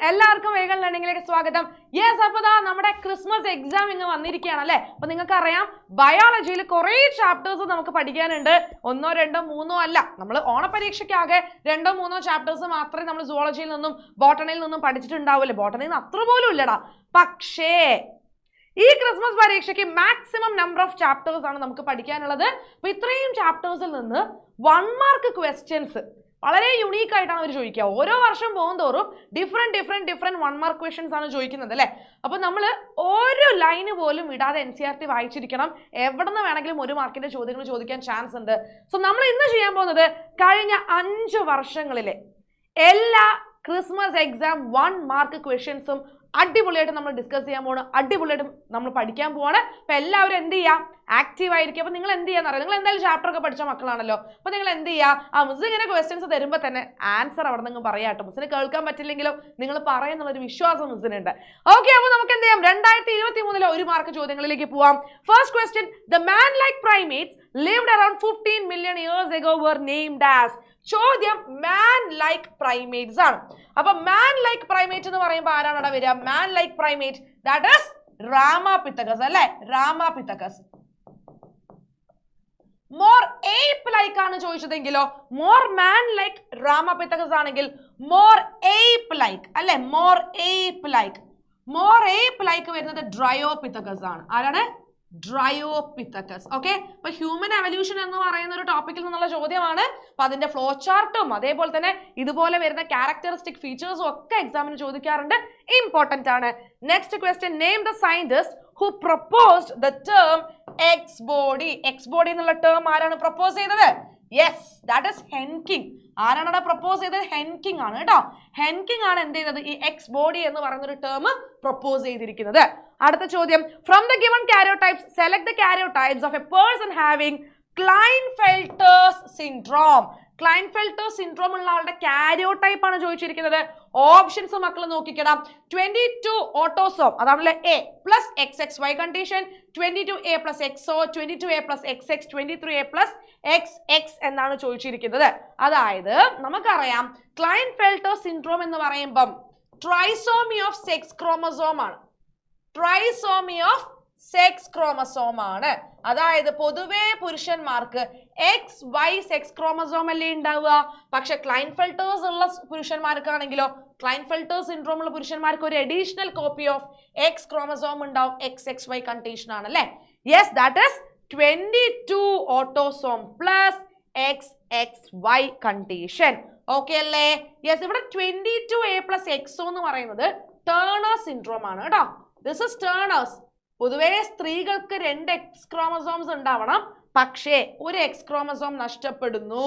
എല്ലാവർക്കും വേഗം ലേണിംഗിലേക്ക് സ്വാഗതം. യെസ്, അപ്പോൾ നമ്മുടെ ക്രിസ്മസ് എക്സാം ഇങ്ങ് വന്നിരിക്കുകയാണ് അല്ലേ. അപ്പോൾ നിങ്ങൾക്കറിയാം ബയോളജിയിൽ കുറേ ചാപ്റ്റേഴ്സ് നമുക്ക് പഠിക്കാനുണ്ട്. 1, 2, 3 അല്ല, നമ്മൾ ഓണപരീക്ഷയ്ക്കാകെ 2, 3 ചാപ്റ്റേഴ്സ് മാത്രമേ നമ്മൾ സുവോളജിയിൽ നിന്നും ബോട്ടണിയിൽ നിന്നും പഠിച്ചിട്ടുണ്ടാവില്ലേ. ബോട്ടണിയിൽ നിന്ന് അത്ര പോലും ഇല്ലടാ. പക്ഷേ ഈ ക്രിസ്മസ് പരീക്ഷയ്ക്ക് മാക്സിമം നമ്പർ ഓഫ് ചാപ്റ്റേഴ്സ് ആണ് നമുക്ക് പഠിക്കാനുള്ളത്. അപ്പോൾ ഇത്രയും ചാപ്റ്റേഴ്സിൽ നിന്ന് 1 മാർക്ക് ക്വസ്റ്റ്യൻസ് വളരെ യുണീക്ക് ആയിട്ടാണ് അവർ ചോദിക്കുക. ഓരോ വർഷം പോകുന്തോറും ഡിഫറെന്റ് 1 മാർക്ക് ക്വസ്റ്റ്യൻസ് ആണ് ചോദിക്കുന്നത് അല്ലേ. അപ്പോൾ നമ്മൾ ഓരോ ലൈന് പോലും ഇടാതെ NCERT വായിച്ചിരിക്കണം. എവിടെ നിന്ന് വേണമെങ്കിലും 1 മാർക്കിന്റെ ചോദ്യങ്ങൾ ചോദിക്കാൻ ചാൻസ് ഉണ്ട്. സോ നമ്മൾ ഇന്ന് ചെയ്യാൻ പോകുന്നത് കഴിഞ്ഞ 5 വർഷങ്ങളിലെ എല്ലാ ക്രിസ്മസ് എക്സാം 1 മാർക്ക് ക്വസ്റ്റ്യൻസും അടിപൊളിയായിട്ട് നമ്മൾ ഡിസ്കസ് ചെയ്യാൻ പോവാണ്. അടിപൊളിയായിട്ട് നമ്മൾ പഠിക്കാൻ പോവാണ്. അപ്പോൾ എല്ലാവരും എന്ത് ചെയ്യുക, ആക്റ്റീവ് ആയിരിക്കും. അപ്പോൾ നിങ്ങൾ എന്ത് ചെയ്യാന്ന് അറിയാം, നിങ്ങൾ എന്തായാലും ചാപ്റ്റർ ഒക്കെ പഠിച്ച മക്കളാണല്ലോ. അപ്പോൾ നിങ്ങൾ എന്ത് ചെയ്യുക, മിസ് ഇങ്ങനെ ക്വസ്റ്റ്യൻസ് തരുമ്പോൾ തന്നെ ആൻസർ അവിടെ നിങ്ങൾ പറയാട്ടോ. മിസ്സിന് കേൾക്കാൻ പറ്റില്ലെങ്കിലും നിങ്ങൾ പറയുന്നുള്ളൊരു വിശ്വാസം മിസ്സിനുണ്ട്. ഓക്കെ, അപ്പോൾ നമുക്ക് എന്ത് ചെയ്യാം, 2023 1 മാർക്ക് ചോദ്യങ്ങളിലേക്ക് പോവാം. First question, the man like primates lived around 15 million years ago were named as. ചോദ്യം മാൻ ലൈക്ക് പ്രൈമേറ്റ്സ് ആണ്. അപ്പൊ മാൻ ലൈക്ക് പ്രൈമേറ്റ് എന്ന് പറയുമ്പോൾ ആരാണ് അവിടെ വരിക? Man like primate, that is Ramapithecus അല്ലെ. റാമാപിത്തക്കസ്. മോർ ഏപ്പ് ലൈക്ക് ആണ് ചോദിച്ചതെങ്കിലോ, മോർ മാൻ ലൈക്ക് റാമാപിത്തക്കസ് ആണെങ്കിൽ മോർ ഏപ്പ് ലൈക്ക് അല്ലെ. More ape like. More ape like വരുന്നത് ഡ്രയോപിത്തക്കസ് ആണ്. ആരാണ്? ഡ്രയോപിത്തക്കസ്. ഓക്കെ, അപ്പൊ ഹ്യൂമൻ എവല്യൂഷൻ എന്ന് പറയുന്ന ഒരു ടോപ്പിക്കിൽ നിന്നുള്ള ചോദ്യമാണ്. അപ്പൊ അതിന്റെ ഫ്ലോ ചാർട്ടും അതേപോലെ തന്നെ ഇതുപോലെ വരുന്ന ക്യാരക്ടറിസ്റ്റിക് ഫീച്ചേഴ്സും ഒക്കെ എക്സാമിന് ചോദിക്കാറുണ്ട്. ഇമ്പോർട്ടന്റ് ആണ്. Next question, name the scientist who proposed the term X-body. X-body എന്നുള്ള ടേം ആരാണ് പ്രപ്പോസ് ചെയ്തത്? Yes, that is Henking. ആരാണ് അവിടെ പ്രപ്പോസ് ചെയ്തത്? ഹെൻകിങ് ആണ് കേട്ടോ. ഹെൻകിങ് ആണ് എന്ത് ചെയ്തത്? ഈ എക്സ് ബോഡി എന്ന് പറയുന്ന ഒരു ടേം പ്രപ്പോസ് ചെയ്തിരിക്കുന്നത്. അടുത്ത ചോദ്യം, from the given karyotypes select the karyotypes of a person having Klinefelter's syndrome. Klinefelter's syndrome ഉള്ള ആളുടെ കാരിയോടൈപ്പ് ആണ് ചോദിച്ചിരിക്കുന്നത്. ഓപ്ഷൻസ് മക്കൾ നോക്കിക്കണം. 22 ഓട്ടോസോം, അതാണല്ലേ A plus XXY condition, 22A plus XO, 22A plus XX, 23A plus XX എന്നാണ് ചോദിച്ചിരിക്കുന്നത്. അതായത് നമുക്കറിയാം ക്ലൈൻഫെൽട്ടേഴ്സ് സിൻഡ്രോം എന്ന് പറയുമ്പം ട്രൈസോമി ഓഫ് സെക്സ് ക്രോമസോം ആണ്. ട്രൈസോമി ഓഫ് സെക്സ് ക്രോമസോം ആണ്. അതായത് പൊതുവെ പുരുഷന്മാർക്ക് XY സെക്സ് ക്രോമസോം അല്ലേ ഉണ്ടാവുക. പക്ഷെ ക്ലൈൻഫെൽട്ടേഴ്സ് ഉള്ള പുരുഷന്മാർക്കാണെങ്കിലോ, ക്ലൈൻഫെൽട്ടേഴ്സ് സിൻഡ്രോം ഉള്ള പുരുഷന്മാർക്ക് ഒരു additional copy of X chromosome ഉണ്ടാവും. XXY കണ്ടീഷൻ ആണ് അല്ലേ. Yes, that is 22 autosome plus XXY condition. Okay അല്ലേ? യെസ്, ഇവിടെ 22A പ്ലസ് XO എന്ന് പറയുന്നത് ടേണേഴ്സ് സിൻഡ്രോം ആണ് കേട്ടോ. This is Turner's. പൊതുവേ സ്ത്രീകൾക്ക് 2 X ക്രോമസോംസ് ഉണ്ടാവണം, പക്ഷേ ഒരു X ക്രോമസോം നഷ്ടപ്പെടുന്നു.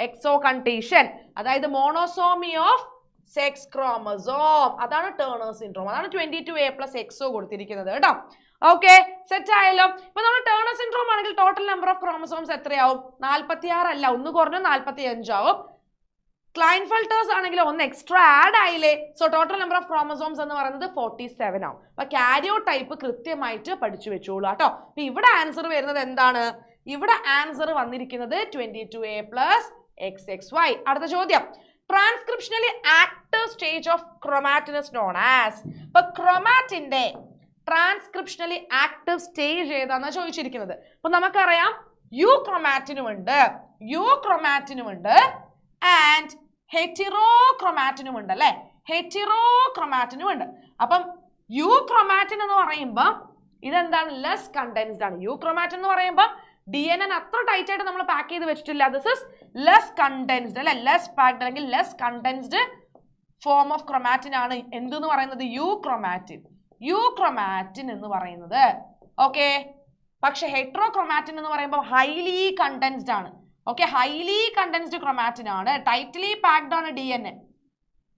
എക്സോ കണ്ടീഷൻ, അതായത് മോണോസോമി ഓഫ് സെക്സ് ക്രോമസോം, അതാണ് ടേണേഴ്സ് സിൻഡ്രോം. അതാണ് 22A പ്ലസ് XO കൊടുത്തിരിക്കുന്നത് കേട്ടോ. ഓക്കെ, സെറ്റ് ആയല്ലോ. ഇപ്പൊ നമ്മൾ ടേണേഴ്സ് സിൻഡ്രോം ആണെങ്കിൽ ടോട്ടൽ നമ്പർ ഓഫ് ക്രോമസോംസ് എത്രയാവും? 46 അല്ല, 1 കുറഞ്ഞ 45 ആവും. ക്ലൈൻഫെൽട്ടേഴ്സ് ആണെങ്കിൽ 1 എക്സ്ട്രാ ആഡ് ആയില്ലേ. So total number of chromosomes എന്ന് പറയുന്നത് 47 ആവും. അപ്പൊ കാരിയോടൈപ്പ് കൃത്യമായിട്ട് പഠിച്ചു വെച്ചോളൂ കേട്ടോ. അപ്പൊ ഇവിടെ ആൻസർ വരുന്നത് എന്താണ്? ഇവിടെ ആൻസർ വന്നിരിക്കുന്നത് 22A പ്ലസ് XXY. അടുത്ത ചോദ്യം, transcriptionally active stage of chromatin is known as. ഇപ്പൊ ക്രോമാറ്റിന്റെ ട്രാൻസ്ക്രിപ്ഷണലി ആക്റ്റീവ് സ്റ്റേജ് ഏതാണെന്ന് ചോദിച്ചിരിക്കുന്നത്. അപ്പൊ നമുക്കറിയാം യൂക്രോമാറ്റിനുമുണ്ട്, യൂക്രോമാറ്റിനുമുണ്ട് ആൻഡ് ഹെറ്റിറോക്രോമാറ്റിനും ഉണ്ട് അല്ലെ. ഹെറ്റിറോക്രോമാറ്റിനും ഉണ്ട്. അപ്പം യൂക്രോമാറ്റിൻ എന്ന് പറയുമ്പോൾ ഇതെന്താണ്? ലെസ് കണ്ടൻസ്ഡ് ആണ്. യൂക്രോമാറ്റിൻ എന്ന് പറയുമ്പോൾ DNA അത്ര ടൈറ്റ് ആയിട്ട് നമ്മൾ പാക്ക് ചെയ്ത് വെച്ചിട്ടില്ല. ദിസ് ഇസ് ലെസ് കണ്ടൻസ്ഡ് അല്ലെ, ലെസ് പാക്ഡ് അല്ലെങ്കിൽ less condensed form of chromatin ആണ് എന്തെന്ന് പറയുന്നത്? യൂക്രോമാറ്റിൻ. യൂക്രോമാറ്റിൻ എന്ന് പറയുന്നത്. ഓക്കെ, പക്ഷെ ഹെറ്ററോക്രോമാറ്റിൻ എന്ന് പറയുമ്പോൾ ഹൈലി കണ്ടൻസ്ഡ് ആണ്. ഓക്കെ, ഹൈലി കണ്ടൻസ്ഡ് ക്രോമാറ്റിൻ ആണ്, ടൈറ്റ്ലി പാക്ഡ് ആണ് DNA.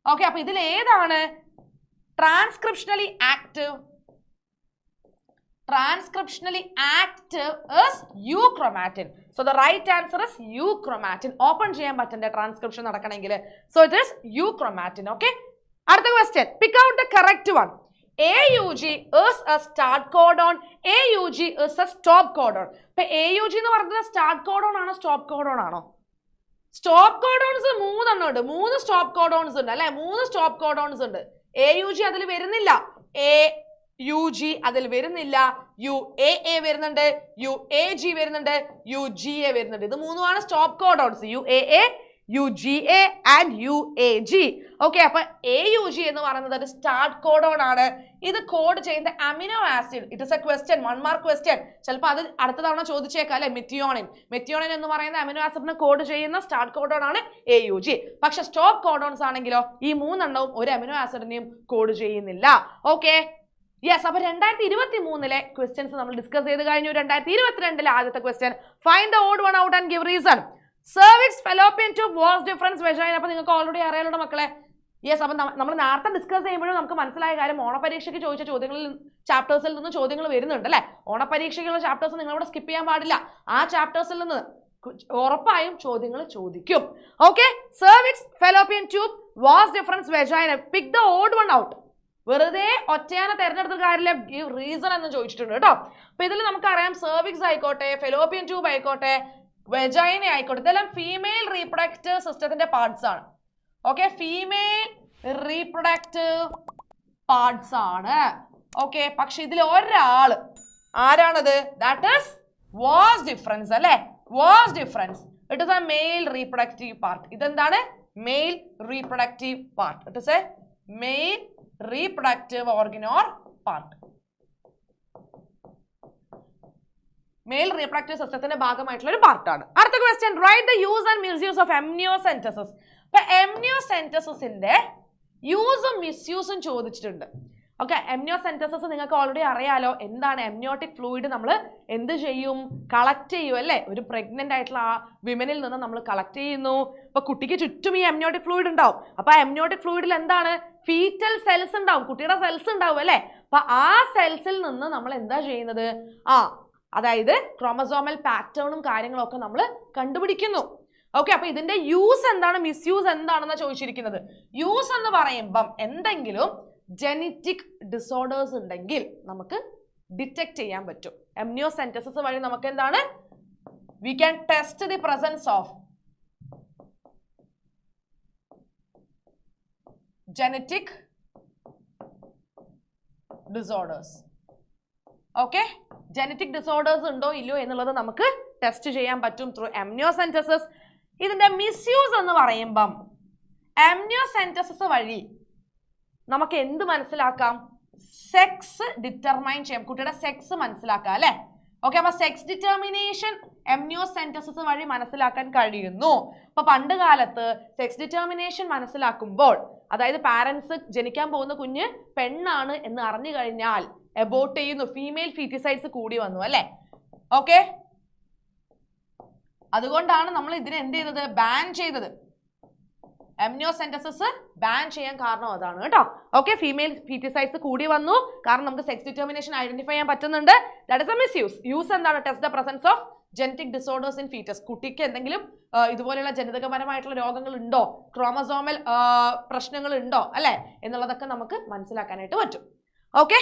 ഓക്കെ, അപ്പൊ ഇതിൽ ഏതാണ് ട്രാൻസ്ക്രിപ്ഷണലി active? Transcriptionally active is euchromatin. So the right answer is euchromatin. Open ചെയ്യാൻ പറ്റണ്ട ട്രാൻസ്ക്രിപ്ഷൻ നടക്കണമെങ്കിൽ. So it is euchromatin. Okay. അടുത്ത question. Pick out the correct one. AUG is a start codon. AUG is a stop codon. ഇപ്പൊ AUG എന്ന് പറയുന്നത് start codon ആണോ stop codon ആണോ? Stop codons 3 ഉണ്ട്. 3 stop codons ഉണ്ട് അല്ലെ. 3 stop codons ഉണ്ട്. AUG അതിൽ വരുന്നില്ല, AUG അതിൽ വരുന്നില്ല, UAA വരുന്നുണ്ട്, UAG വരുന്നുണ്ട്, UGA വരുന്നുണ്ട്. ഇത് മൂന്നുമാണ് stop codons, UAA, UGA and UAG. Okay, അപ്പൊ AUG എന്ന് പറയുന്നത് ഒരു സ്റ്റാർട്ട് കോഡോൺ ആണ്. ഇത് കോഡ് ചെയ്യുന്ന amino acid. It is A question, 1 mark question. ചിലപ്പോൾ അത് അടുത്ത തവണ ചോദിച്ചേക്കാം അല്ലെ. മെത്തിയോണിൻ എന്ന് പറയുന്ന അമിനോ ആസിഡിനെ കോഡ് ചെയ്യുന്ന സ്റ്റാർട്ട് കോഡോൺ ആണ് AUG. പക്ഷെ സ്റ്റോപ്പ് കോഡോൺസ് ആണെങ്കിലോ ഈ മൂന്നെണ്ണവും ഒരു അമിനോ ആസിഡിനെയും കോഡ് ചെയ്യുന്നില്ല. Okay, yes. അപ്പൊ 2023 ക്വസ്റ്റ്യൻസ് നമ്മൾ ഡിസ്കസ് ചെയ്ത് കഴിഞ്ഞു. 2022 ആദ്യത്തെ question, find the odd one out and give reason. Cervix, fallopian tube, vas deferens, vagina. അപ്പൊ നിങ്ങൾക്ക് ഓൾറെഡി അറിയാലോ മക്കളെ. യെസ്, അപ്പൊ നമ്മൾ നേരത്തെ ഡിസ്കസ് ചെയ്യുമ്പോഴും നമുക്ക് മനസ്സിലായ കാര്യം, ഓണപരീക്ഷയ്ക്ക് ചോദിച്ച ചോദ്യങ്ങളിൽ ചാപ്റ്റേഴ്സിൽ നിന്ന് ചോദ്യങ്ങൾ വരുന്നുണ്ട് അല്ലെ. ഓണപരീക്ഷയ്ക്കുള്ള ചാപ്റ്റേഴ്സ് നിങ്ങളിവിടെ സ്കിപ്പ് ചെയ്യാൻ പാടില്ല. ആ ചാപ്റ്റേഴ്സിൽ നിന്ന് ഉറപ്പായും ചോദ്യങ്ങൾ ചോദിക്കും. Okay, cervix, fallopian tube, vas deferens, vagina. Pick the odd one out. വെറുതെ ഒറ്റയാനെ തെരഞ്ഞെടുത്ത കാര്യമില്ല, ഗിവ് റീസൺ എന്ന് ചോദിച്ചിട്ടുണ്ട് കേട്ടോ. അപ്പൊ ഇതിൽ നമുക്കറിയാം സെർവിക്സ് ആയിക്കോട്ടെ, ഫെലോപ്പിയൻ ട്യൂബ് ആയിക്കോട്ടെ, വെജൈന ആയിക്കോട്ടെ, ഇതെല്ലാം ഫീമെയിൽ റീപ്രൊഡക്റ്റീവ് സിസ്റ്റത്തിന്റെ പാർട്സ് ആണ്. ഓക്കെ, ഫീമെയിൽ റീപ്രൊഡക്റ്റീവ് പാർട്സ് ആണ്. ഓക്കെ, പക്ഷെ ഇതിൽ ഒരാള് ആരാണത്? ദാറ്റ് ഈസ് വാസ് ഡിഫറൻസ് അല്ലെ. Vas deferens, it is a male reproductive part. ഇതെന്താണ്? Male reproductive part. It is a male reproductive organ or part. Male reproductive സിസ്റ്റത്തിന്റെ ഭാഗമായിട്ടുള്ള ഒരു പാർട്ടാണ്. അടുത്ത question, right the use and misuse of amniocentesis. ഇപ്പൊ എംനിയോസെന്റസിന്റെ യൂസും മിസ്യൂസും ചോദിച്ചിട്ടുണ്ട്. ഓക്കെ, എംനിയോസെന്റസിസ് നിങ്ങൾക്ക് ഓൾറെഡി അറിയാലോ. എന്താണ് എംനിയോട്ടിക് ഫ്ലൂയിഡ്? നമ്മൾ എന്ത് ചെയ്യും? കളക്ട് ചെയ്യും അല്ലെ. ഒരു പ്രഗ്നന്റ് ആയിട്ടുള്ള ആ വിമനിൽ നിന്ന് നമ്മൾ കളക്ട് ചെയ്യുന്നു. അപ്പൊ കുട്ടിക്ക് ചുറ്റും ഈ എംനിയോട്ടിക് ഫ്ലൂയിഡ് ഉണ്ടാവും. അപ്പൊ ആ എംനിയോട്ടിക് ഫ്ലൂയിഡിൽ എന്താണ്? ഫീറ്റൽ സെൽസ് ഉണ്ടാവും, കുട്ടിയുടെ സെൽസ് ഉണ്ടാവും അല്ലെ. അപ്പൊ ആ സെൽസിൽ നിന്ന് നമ്മൾ എന്താ ചെയ്യുന്നത്? അതായത് ക്രോമസോമൽ പാറ്റേണും കാര്യങ്ങളും ഒക്കെ നമ്മൾ കണ്ടുപിടിക്കുന്നു. ഓക്കെ, അപ്പൊ ഇതിന്റെ യൂസ് എന്താണ്, മിസ്യൂസ് എന്താണെന്ന് ചോദിച്ചിരിക്കുന്നത്. യൂസ് എന്ന് പറയുമ്പം എന്തെങ്കിലും ജനറ്റിക് ഡിസോർഡേഴ്സ് ഉണ്ടെങ്കിൽ നമുക്ക് ഡിറ്റക്ട് ചെയ്യാൻ പറ്റും. എംനിയോസെന്റസിസ് വഴി നമുക്ക് എന്താണ്? We can test the presence of genetic disorders. Okay, genetic disorders ഉണ്ടോ ഇല്ലയോ എന്നുള്ളത് നമുക്ക് ടെസ്റ്റ് ചെയ്യാൻ പറ്റും ത്രൂ എംനിയോസെന്റസിസ്. ഇതിന്റെ മിസ്യൂസ് എന്ന് പറയുമ്പം എംനിയോസെന്റസിസ് വഴി നമുക്ക് എന്ത് മനസ്സിലാക്കാം? സെക്സ് ഡിറ്റർമൈൻ ചെയ്യാം, കുട്ടിയുടെ സെക്സ് മനസ്സിലാക്കാം അല്ലെ. ഓക്കെ, അപ്പൊ സെക്സ് ഡിറ്റർമിനേഷൻ എംനിയോസെന്റസിസ് വഴി മനസ്സിലാക്കാൻ കഴിയുന്നു. അപ്പൊ പണ്ട് കാലത്ത് സെക്സ് ഡിറ്റർമിനേഷൻ മനസ്സിലാക്കുമ്പോൾ, അതായത് പാരന്റ്സ് ജനിക്കാൻ പോകുന്ന കുഞ്ഞ് പെണ്ണാണ് എന്ന് അറിഞ്ഞു കഴിഞ്ഞാൽ എബോർട്ട് ചെയ്യുന്നു, ഫീമെയിൽ ഫീറ്റിസൈഡ്സ് കൂടി വന്നു അല്ലെ. ഓക്കെ, അതുകൊണ്ടാണ് നമ്മൾ ഇതിനെ എന്ത് ചെയ്തത്? ബാൻ ചെയ്തത്. എംനിയോസെന്റസിസ് ബാൻ ചെയ്യാൻ കാരണം അതാണ് കേട്ടോ. ഓക്കെ, ഫീമെയിൽ ഫീറ്റിസൈഡ്സ് കൂടി വന്നു കാരണം നമുക്ക് സെക്സ് ഡിറ്റർമിനേഷൻ ഐഡന്റിഫൈ ചെയ്യാൻ പറ്റുന്നുണ്ട്. That is a misuse. Use എന്താണ്? Test the presence of genetic disorders in foetus. കുട്ടിക്ക് എന്തെങ്കിലും ഇതുപോലെയുള്ള ജനിതകപരമായിട്ടുള്ള രോഗങ്ങൾ ഉണ്ടോ, ക്രോമസോമൽ പ്രശ്നങ്ങൾ ഉണ്ടോ അല്ലെ എന്നുള്ളതൊക്കെ നമുക്ക് മനസ്സിലാക്കാനായിട്ട് പറ്റും. Okay,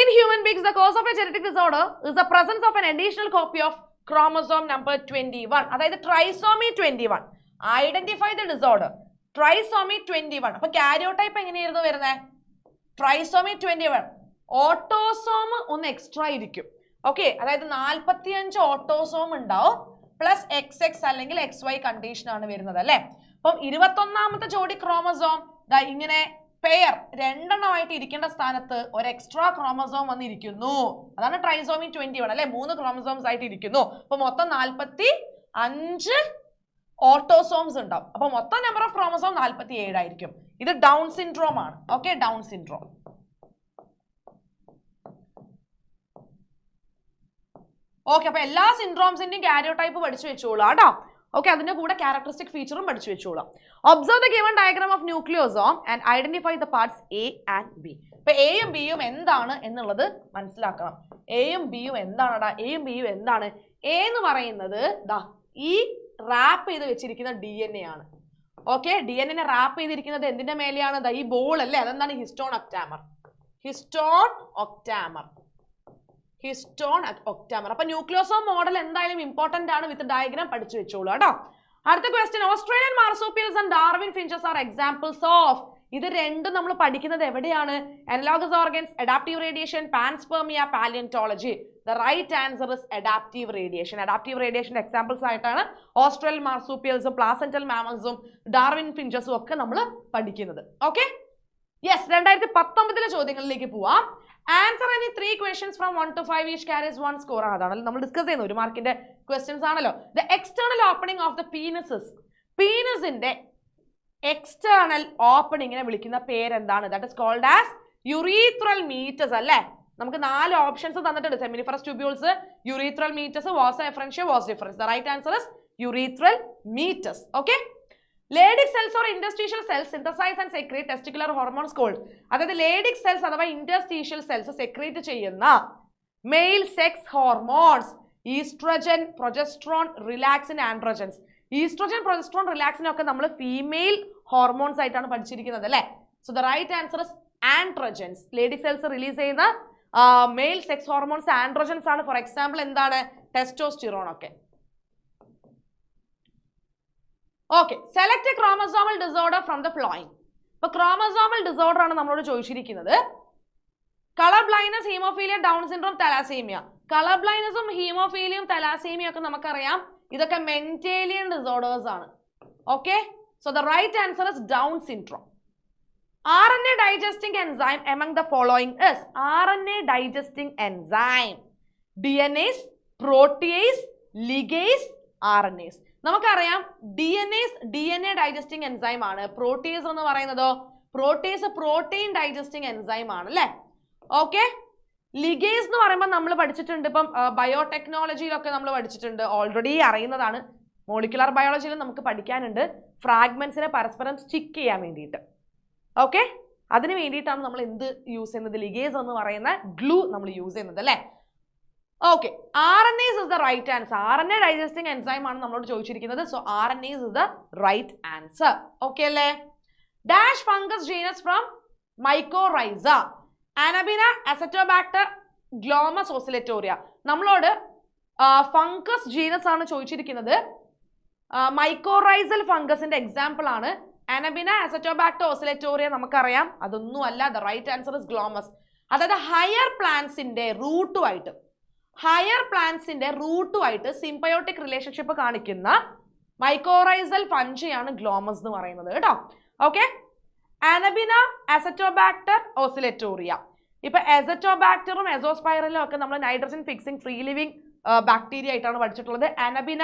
in human beings the cause of a genetic disorder is the presence of an additional copy of chromosome number 21, അതായത് trisomy 21. Identify the disorder, trisomy 21. അപ്പൊ കാരിയോടൈപ്പ് എങ്ങനെയായിരുന്നു വരുന്നത്? ട്രൈസോമി 21. ഓട്ടോസോം ഒന്ന് എക്സ്ട്രാ ഇരിക്കും. ഓക്കെ, അതായത് 45 ഓട്ടോസോം ഉണ്ടാവും plus XX അല്ലെങ്കിൽ XY condition ആണ് വരുന്നത് അല്ലെ. അപ്പം 21ാമത്തെ ജോഡി ക്രോമസോം ഇങ്ങനെ പെയർ രണ്ടെണ്ണമായിട്ട് ഇരിക്കേണ്ട സ്ഥാനത്ത് ഒരു എക്സ്ട്രാ ക്രോമസോം വന്നിരിക്കുന്നു. അതാണ് ട്രൈസോമി 21 അല്ലെ. 3 ക്രോമസോംസ് ആയിട്ട് ഇരിക്കുന്നു. അപ്പൊ മൊത്തം 45 ഓട്ടോസോംസ് ഉണ്ടാവും. അപ്പൊ മൊത്തം നമ്പർ ഓഫ് ക്രോമസോം 47 ആയിരിക്കും. ഇത് ഡൗൺ സിൻഡ്രോം ആണ്. Okay, down syndrome. ഓക്കെ, അപ്പൊ എല്ലാ സിൻഡ്രോംസിന്റെയും കാരിയോടൈപ്പ് പഠിച്ചു വെച്ചോളാം കേട്ടോ. ഓക്കെ, അതിന്റെ കൂടെ ക്യാരക്ടറിസ്റ്റിക് ഫീച്ചറും പഠിച്ചു വെച്ചോളാം. Observe the given diagram of nucleosome and identify the parts A and B. ഇപ്പൊ എയും ബിയും എന്താണ് എന്നുള്ളത് മനസ്സിലാക്കണം. എയും ബിയും എന്താണെടാ? എയും ബിയും എന്താണ്? എ എന്ന് പറയുന്നത് ഈ റാപ്പ് ചെയ്ത് വെച്ചിരിക്കുന്ന DNA ആണ്. ഓക്കെ, DNA റാപ്പ് ചെയ്തിരിക്കുന്നത് എന്തിന്റെ മേലെയാണ്? ഈ ബോൾ അല്ലേ, അതെന്താണ്? ഹിസ്റ്റോൺ ഒക്ടാമർ. ഹിസ്റ്റോൺ ഒക്ടാമർ. ഹിസ്റ്റോൺ ഒക്ടാമർ. അപ്പൊ ന്യൂക്ലിയോസോം മോഡൽ എന്തായാലും ഇമ്പോർട്ടന്റ് ആണ്. വിത്ത് ഡയഗ്രാം പഠിച്ചു വെച്ചോളൂ കേട്ടോ. അടുത്ത question, Australian marsupials and Darwin finches are examples of. ഇത് രണ്ടും നമ്മൾ പഠിക്കുന്നത് എവിടെയാണ്? Analogous organs, adaptive radiation, panspermia, palaeontology. The right answer is adaptive radiation. Adaptive radiation examples ആയിട്ടാണ് ഓസ്ട്രൽ മാർസൂപ്പിയൽസും പ്ലാസെന്റൽ മാമൽസും ഡാർവിൻ ഫിഞ്ചസും ഒക്കെ നമ്മൾ പഠിക്കുന്നത്. Okay, yes. 2019 ചോദ്യങ്ങളിലേക്ക് പോവാം. Answer any 3 questions from 1 to 5 each carries 1 score. അതാണല്ലോ നമ്മൾ ഡിസ്കസ് ചെയ്യുന്നത്, 1 മാർക്കിന്റെ ക്വസ്റ്റ്യൻസ് ആണല്ലോ. The external opening of the penises. പീനസിന്റെ എക്സ്റ്റേണൽ ഓപ്പണിങ്ങിനെ വിളിക്കുന്ന പേരെന്താണ്? That is called as urethral meatus അല്ലേ? നമുക്ക് 4 ഓപ്ഷൻസ് തന്നിട്ടുണ്ട്. Seminiferous tubules, urethral meatus, vasa efferentia, vas deferens. The right answer is urethral meatus. Okay, Leydig cells or interstitial cells synthesize and secrete testicular hormones called. അതായത് Leydig cells അഥവാ interstitial cells secrete ചെയ്യുന്ന male sex hormones oestrogen, progesterone, relaxin, androgens. Oestrogen, progesterone, റിലാക്സിനൊക്കെ നമ്മൾ female hormones ആയിട്ടാണ് പഠിച്ചിരിക്കുന്നത് അല്ലേ? So the right answer is androgens. Leydig cells release ചെയ്യുന്ന male sex hormones androgens ആണ്. ഫോർ എക്സാമ്പിൾ എന്താണ്? ടെസ്റ്റോസ്റ്റിറോൺ ഒക്കെ. Okay, select a chromosomal disorder from the following. ഇപ്പൊ ക്രോമസോമൽ ഡിസോർഡർ ആണ് നമ്മളോട് ചോദിച്ചിരിക്കുന്നത്. Colour blindness, haemophilia, Down syndrome, thalassaemia. Colour ബ്ലൈൻഡ്നസും ഹീമോഫീലിയും തലാസീമിയും ഒക്കെ നമുക്കറിയാം, ഇതൊക്കെ മെന്റേലിയൻ ഡിസോർഡേഴ്സ് ആണ്. Okay, so the right answer is Down syndrome. RNA digesting enzyme among the following is? RNA digesting enzyme, DNase, protease, ligase, RNase. നമുക്കറിയാം DNA digesting enzyme ആണ്. Proteas എന്ന് പറയുന്നതോ, പ്രോട്ടീസ് പ്രോട്ടീൻ ഡൈജസ്റ്റിംഗ് എൻസൈം ആണ് അല്ലേ? Okay, ligase എന്ന് പറയുമ്പോൾ നമ്മൾ പഠിച്ചിട്ടുണ്ട്, ഇപ്പം ബയോടെക്നോളജിയിലൊക്കെ നമ്മൾ പഠിച്ചിട്ടുണ്ട്, ഓൾറെഡി അറിയുന്നതാണ്. മോളിക്കുലർ ബയോളജിയിൽ നമുക്ക് പഠിക്കാനുണ്ട്, ഫ്രാഗ്മെന്റ്സിനെ പരസ്പരം സ്റ്റിക്ക് ചെയ്യാൻ വേണ്ടിയിട്ട്. ഓക്കെ, അതിന് വേണ്ടിയിട്ടാണ് നമ്മൾ എന്ത് യൂസ് ചെയ്യുന്നത്? ലിഗേസ് എന്ന് പറയുന്ന ഗ്ലൂ നമ്മൾ യൂസ് ചെയ്യുന്നത് അല്ലേ? Okay, RNase is the right answer. RNA digesting enzyme ആണ് നമ്മളോട് ചോദിച്ചിരിക്കുന്നത്. So RNase is the right answer. Okay അല്ലേ? Dash fungus genus from mycorrhiza, anabaena, azotobacter, glomus oscillatoria. നമ്മളോട് ഫംഗസ് ജീനസ് ആണ് ചോദിച്ചിരിക്കുന്നത്. മൈക്കോറൈസൽ ഫംഗസിന്റെ എക്സാമ്പിൾ ആണ് അനബിന, അസറ്റോബാക്ടർ, ഓസിലേറ്റോറിയ. നമുക്കറിയാം അതൊന്നും അല്ല. The right answer is glomus. അതായത് ഹയർ പ്ലാന്റ്സിന്റെ റൂട്ടുമായിട്ട് സിംബയോട്ടിക് റിലേഷൻഷിപ്പ് കാണിക്കുന്ന മൈക്കോറൈസൽ ഫംജിയാണ് ഗ്ലോമസ് എന്ന് പറയുന്നത് കേട്ടോ. Okay, anabaena, azotobacter, oscillatoria. ഇപ്പൊ എസറ്റോബാക്ടറും എസോസ്പൈറലും ഒക്കെ നമ്മൾ nitrogen fixing free living bacteria ആയിട്ടാണ് പഠിച്ചിട്ടുള്ളത്. അനബിന,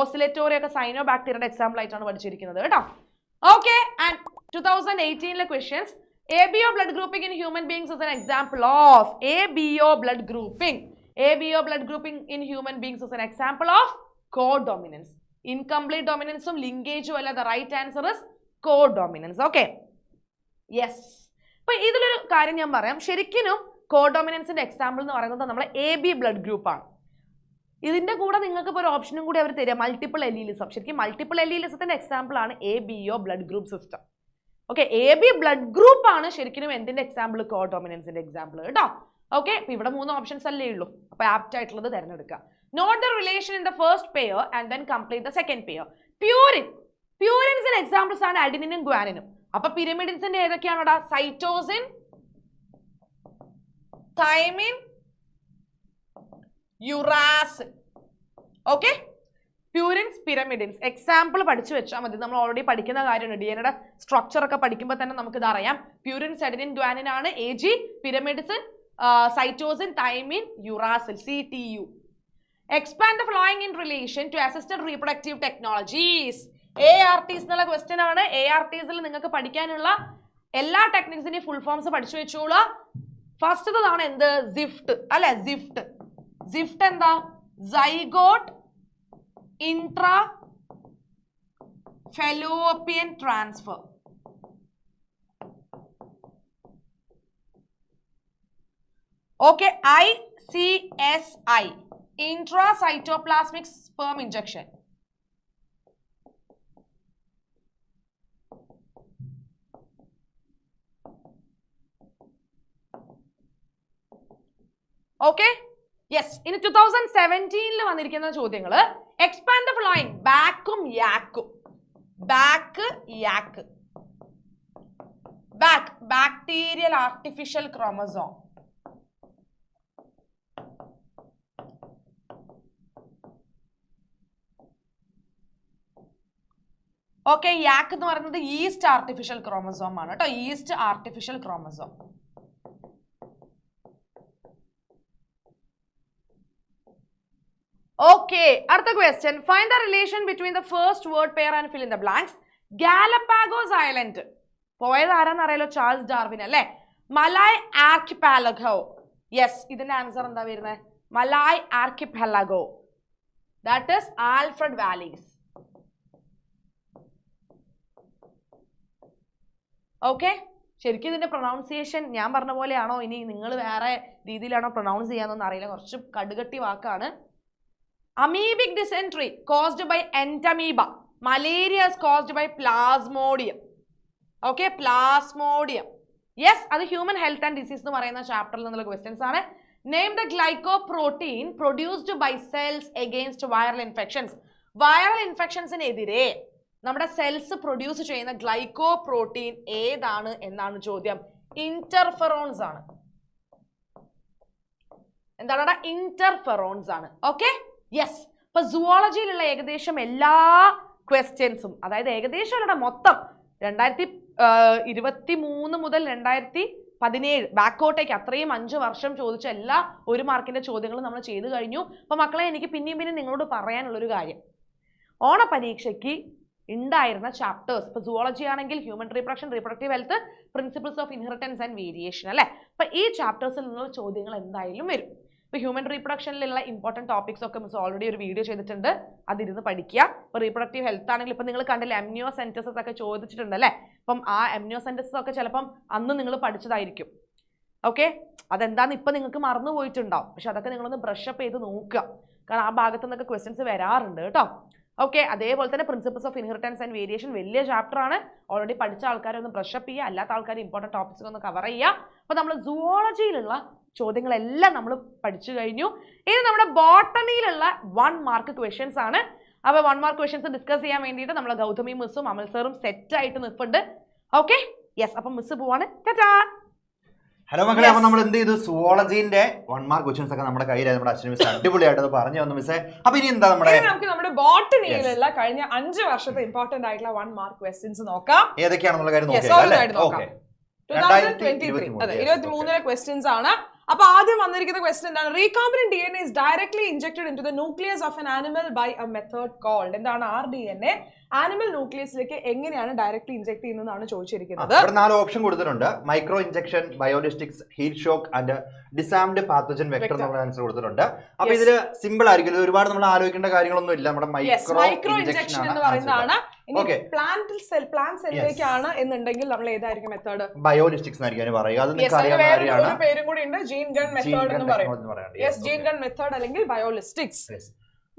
ഓസിലേറ്റോറിയ ഒക്കെ സൈനോ ബാക്ടീരിയയുടെ എക്സാമ്പിൾ ആയിട്ടാണ് പഠിച്ചിരിക്കുന്നത് കേട്ടോ. Okay, and 2018 questions. ABO blood grouping in human beings is an example of ABO blood grouping. ABO blood grouping in human beings is an example of codominance. Incomplete dominance ഉം ലിങ്കേജും അല്ല. The right answer is codominance. Okay, yes. അപ്പൊ ഇതിലൊരു കാര്യം ഞാൻ പറയാം. ശരിക്കും കോഡോമിനൻസിന്റെ example എന്ന് പറയുന്നത് നമ്മുടെ AB ബ്ലഡ് ഗ്രൂപ്പ് ആണ്. ഇതിന്റെ കൂടെ നിങ്ങൾക്ക് ഇപ്പോൾ ഒരു ഓപ്ഷനും കൂടി അവർ തരിക, മൾട്ടിപ്പിൾ എലീലിസം. ശരിക്കും മൾട്ടിപ്പിൾ എലീലിസത്തിന്റെ എക്സാമ്പിൾ ആണ് ABO blood group system. Okay, AB blood group ആണ് ശരിക്കും എന്തിന്റെ എക്സാമ്പിൾ? കോഡോമിനൻസിന്റെ എക്സാമ്പിൾ കേട്ടോ. ഓക്കെ, ഇപ്പൊ ഇവിടെ 3 ഓപ്ഷൻസ് അല്ലേ ഉള്ളൂ. അപ്പൊ ആപ്റ്റ് ആയിട്ടുള്ളത് തിരഞ്ഞെടുക്കുക. Note the relation in the first pair and then complete the second pair. പ്യൂരിൻസിന്റെ എക്സാമ്പിൾസ് ആണ് അഡിനിനും ഗ്വാനിനും. അപ്പൊ പിരമിഡിൻസിന്റെ ഏതൊക്കെയാണോടാ? Cytosine, thymine, uracil. Okay, purines, pyrimidines example പഠിച്ചു വെച്ചാൽ മതി. നമ്മൾ ഓൾറെഡി പഠിക്കുന്ന കാര്യമാണ്. DNA സ്ട്രക്ചർ ഒക്കെ പഠിക്കുമ്പോൾ തന്നെ നമുക്കിത് അറിയാം. പ്യൂരിൻസ് അഡിനിൻ ഗ്വാനിൻ ആണ് AG, പിരമിഡ്സിൻ cytosine, thymine, uracil, CTU. Expand the following in relation to assisted reproductive technologies. ARTs എന്നുള്ള ക്വസ്റ്റ്യൻ ആണ്. ARTസിൽ നിങ്ങൾക്ക് പഠിക്കാനുള്ള എല്ലാ ടെക്നിക്സിന്റെയും ഫുൾ ഫോംസ് പഠിച്ചു വെച്ചോളൂ. ഫസ്റ്റതാണ് എന്ത്? സിഫ്റ്റ് അല്ലെ? സിഫ്റ്റ് എന്താ? Zygote intra fallopian transfer. Okay, ICSI, intracytoplasmic sperm injection. Okay, yes. In 2017 വന്നിരിക്കുന്ന ചോദ്യങ്ങൾ. Expand the following. ബാക്കും യാക്കും. BAC YAC. Bacterial artificial chromosome. Okay, YAC എന്ന് പറയുന്നത് ഈസ്റ്റ് ആർട്ടിഫിഷ്യൽ ക്രോമസോം ആണ് കേട്ടോ, ഈസ്റ്റ് ആർട്ടിഫിഷ്യൽ ക്രോമസോം. ഓക്കെ, അടുത്ത question. Find the relation between the first word pair and fill in the blanks. Galapagos island പോയത് ആരാന്നറിയാലോ? Charles Darwin അല്ലേ. Malay archipelago. Yes, ഇതിന്റെ answer എന്താ വരുന്നത്? Malay archipelago. That is Alfred Wallace. Okay, ശരിക്കും ഇതിന്റെ pronunciation ഞാൻ പറഞ്ഞ പോലെയാണോ, ഇനി നിങ്ങൾ വേറെ രീതിയിലാണോ പ്രൊനൗൺസ് ചെയ്യാന്നൊന്നും അറിയില്ല, കുറച്ച് കടുകട്ടി വാക്കാണ്. Amoebic dysentery caused by entamoeba. Malaria caused by plasmodium. Okay, plasmodium. Yes, അത് ഹ്യൂമൻ ഹെൽത്ത് ആൻഡ് ഡിസീസ് എന്ന് പറയുന്ന ചാപ്റ്ററിൽ നിന്നുള്ള ക്വസ്റ്റ്യൻസ് ആണ്. Name the glycoprotein produced by cells against viral infections. Viral ഇൻഫെക്ഷൻസിനെതിരെ നമ്മുടെ സെൽസ് പ്രൊഡ്യൂസ് ചെയ്യുന്ന ഗ്ലൈക്കോ പ്രോട്ടീൻ ഏതാണ് എന്നാണ് ചോദ്യം. ഇന്റർഫെറോൺസ് ആണ്. എന്താണ്? ഇന്റർഫെറോൺസ് ആണ്. Okay, yes. ഇപ്പൊ സുവോളജിയിലുള്ള ഏകദേശം എല്ലാ ക്വസ്റ്റ്യൻസും, അതായത് ഏകദേശം മൊത്തം 2023 മുതൽ 2017 ബാക്കോട്ടേക്ക് അത്രയും 5 വർഷം ചോദിച്ച എല്ലാ 1 മാർക്കിന്റെ ചോദ്യങ്ങളും നമ്മൾ ചെയ്തു കഴിഞ്ഞു. അപ്പൊ മക്കളെ, എനിക്ക് പിന്നെയും നിങ്ങളോട് പറയാനുള്ളൊരു കാര്യം, ഓണ പരീക്ഷയ്ക്ക് ഉണ്ടായിരുന്ന ചാപ്റ്റേഴ്സ്, ഇപ്പൊ സുവോളജി ആണെങ്കിൽ human reproduction, reproductive health, principles of inheritance and variation അല്ലെ. അപ്പൊ ഈ ചാപ്റ്റേഴ്സിൽ നിന്നുള്ള ചോദ്യങ്ങൾ എന്തായാലും വരും. ഇപ്പൊ ഹ്യൂമൻ റീപ്രൊഡക്ഷനിലുള്ള ഇമ്പോർട്ടന്റ് ടോപ്പിക്സ് ഒക്കെ മിസ് ഓൾറെഡി ഒരു വീഡിയോ ചെയ്തിട്ടുണ്ട്, അതിരുന്ന് പഠിക്കുക. ഇപ്പൊ റീപ്രൊഡക്റ്റീവ് ഹെൽത്ത് ആണെങ്കിൽ ഇപ്പൊ നിങ്ങൾ കണ്ടില്ലേ, എംനിയോ സെന്റൻസസ് ഒക്കെ ചോദിച്ചിട്ടുണ്ട് അല്ലെ. അപ്പം ആ എംനിയോ സെന്റൻസസ് ഒക്കെ ചിലപ്പം അന്ന് നിങ്ങൾ പഠിച്ചതായിരിക്കും. ഓക്കെ, അതെന്താന്ന് ഇപ്പൊ നിങ്ങൾക്ക് മറന്നു പോയിട്ടുണ്ടാവും, പക്ഷെ അതൊക്കെ നിങ്ങളൊന്ന് ബ്രഷ് അപ്പ് ചെയ്ത് നോക്കുക, കാരണം ആ ഭാഗത്തു നിന്നൊക്കെ ക്വസ്റ്റ്യൻസ് വരാറുണ്ട് കേട്ടോ. ഓക്കെ, അതേപോലെ തന്നെ principles of inheritance and variation വലിയ ചാപ്റ്റർ ആണ്. ഓൾറെഡി പഠിച്ച ആൾക്കാരെ ഒന്ന് ബ്രഷ് അപ്പ് ചെയ്യുക, അല്ലാത്ത ആൾക്കാർ ഇമ്പോർട്ടൻറ്റ് ടോപ്പിക്സ് ഒന്ന് കവർ ചെയ്യുക. അപ്പൊ നമ്മൾ സുവോളജിയിലുള്ള ചോദ്യങ്ങളെല്ലാം നമ്മൾ പഠിച്ചു കഴിഞ്ഞു. ഇനി നമ്മുടെ ബോട്ടണിയിലുള്ള 1 മാർക്ക് ക്വസ്റ്റ്യൻസ് ആണ്. അപ്പൊ 1 മാർക്ക് ക്വസ്റ്റ്യൻസ് ഡിസ്കസ് ചെയ്യാൻ വേണ്ടിയിട്ട് നമ്മളെ ഗൗതമി മിസ്സും അമൽ സാറും സെറ്റ് ആയിട്ട് നിൽപ്പുണ്ട്. Okay, yes. അപ്പൊ മിസ് പോവാണ്. ടാറ്റാ. ഹലോ മക്കളെ, അപ്പൊ നമ്മൾ എന്ത് ചെയ്തു? സുവോളജിന്റെ 1 മാർക്ക് ക്വസ്റ്റ്യൻസ് ഒക്കെ നമ്മുടെ കയ്യിലായി. നമ്മുടെ അച്ഛൻ മിസ് അടിപൊളിയായിട്ട് പറഞ്ഞു തന്നു മിസ്സേ. അപ്പൊ ഇനി എന്താ നമ്മുടെ ബോട്ടണിയിലുള്ള കഴിഞ്ഞ 5 വർഷത്തെ ഇമ്പോർട്ടന്റ് ആയിട്ടുള്ള 1 മാർക്ക് ക്വസ്റ്റ്യൻസ് നോക്കാം. ഏതൊക്കെയാണെന്നുള്ള കാര്യം നോക്കാം. 2023 ക്വസ്റ്റ്യൻസ് ആണ്. അപ്പൊ ആദ്യം വന്നിരിക്കുന്ന ക്വസ്റ്റ്യൻ എന്താണ്? Recombinant DNA is directly injected into the nucleus of an animal by a method called. എന്താണ് RDNA ആനിമൽ ന്യൂക്ലിയസിലേക്ക് എങ്ങനെയാണ് ഡയറക്ട്ലി ഇൻജെക്ട് ചെയ്യുന്നതാണ് ചോദിച്ചിരിക്കുന്നത്. 4 ഓപ്ഷൻ കൊടുത്തിട്ടുണ്ട്. Microinjection, biolistics, heat shock and disarmed pathogen vector എന്നുള്ള ആൻസർ കൊടുത്തിട്ടുണ്ട്. അപ്പൊ ഇതില് സിമ്പിൾ ആയിരിക്കും, ഒരുപാട് നമ്മൾ ആലോചിക്കേണ്ട കാര്യങ്ങളൊന്നും ഇല്ല. നമ്മുടെ മൈക്രോ ഇഞ്ചക്ഷൻ എന്ന് പറയുന്നതാണ്. പ്ലാന്റ് സെല്ലിലേക്കാണ് എന്നുണ്ടെങ്കിൽ നമ്മൾ ഏതായിരിക്കും മെത്തേഡ്? ബയോളിസ്റ്റിക്സ് ആയിരിക്കും പറയുക. അത് നിങ്ങൾക്ക് അറിയാവുന്ന കാര്യമാണ്. പേരും കൂടി ഉണ്ട്, ജീൻ ഗൺ മെത്തേഡ് എന്ന് പറയും. യെസ്, ജീൻ ഗൺ മെത്തേഡ് അല്ലെങ്കിൽ ബയോളിസ്റ്റിക്സ്.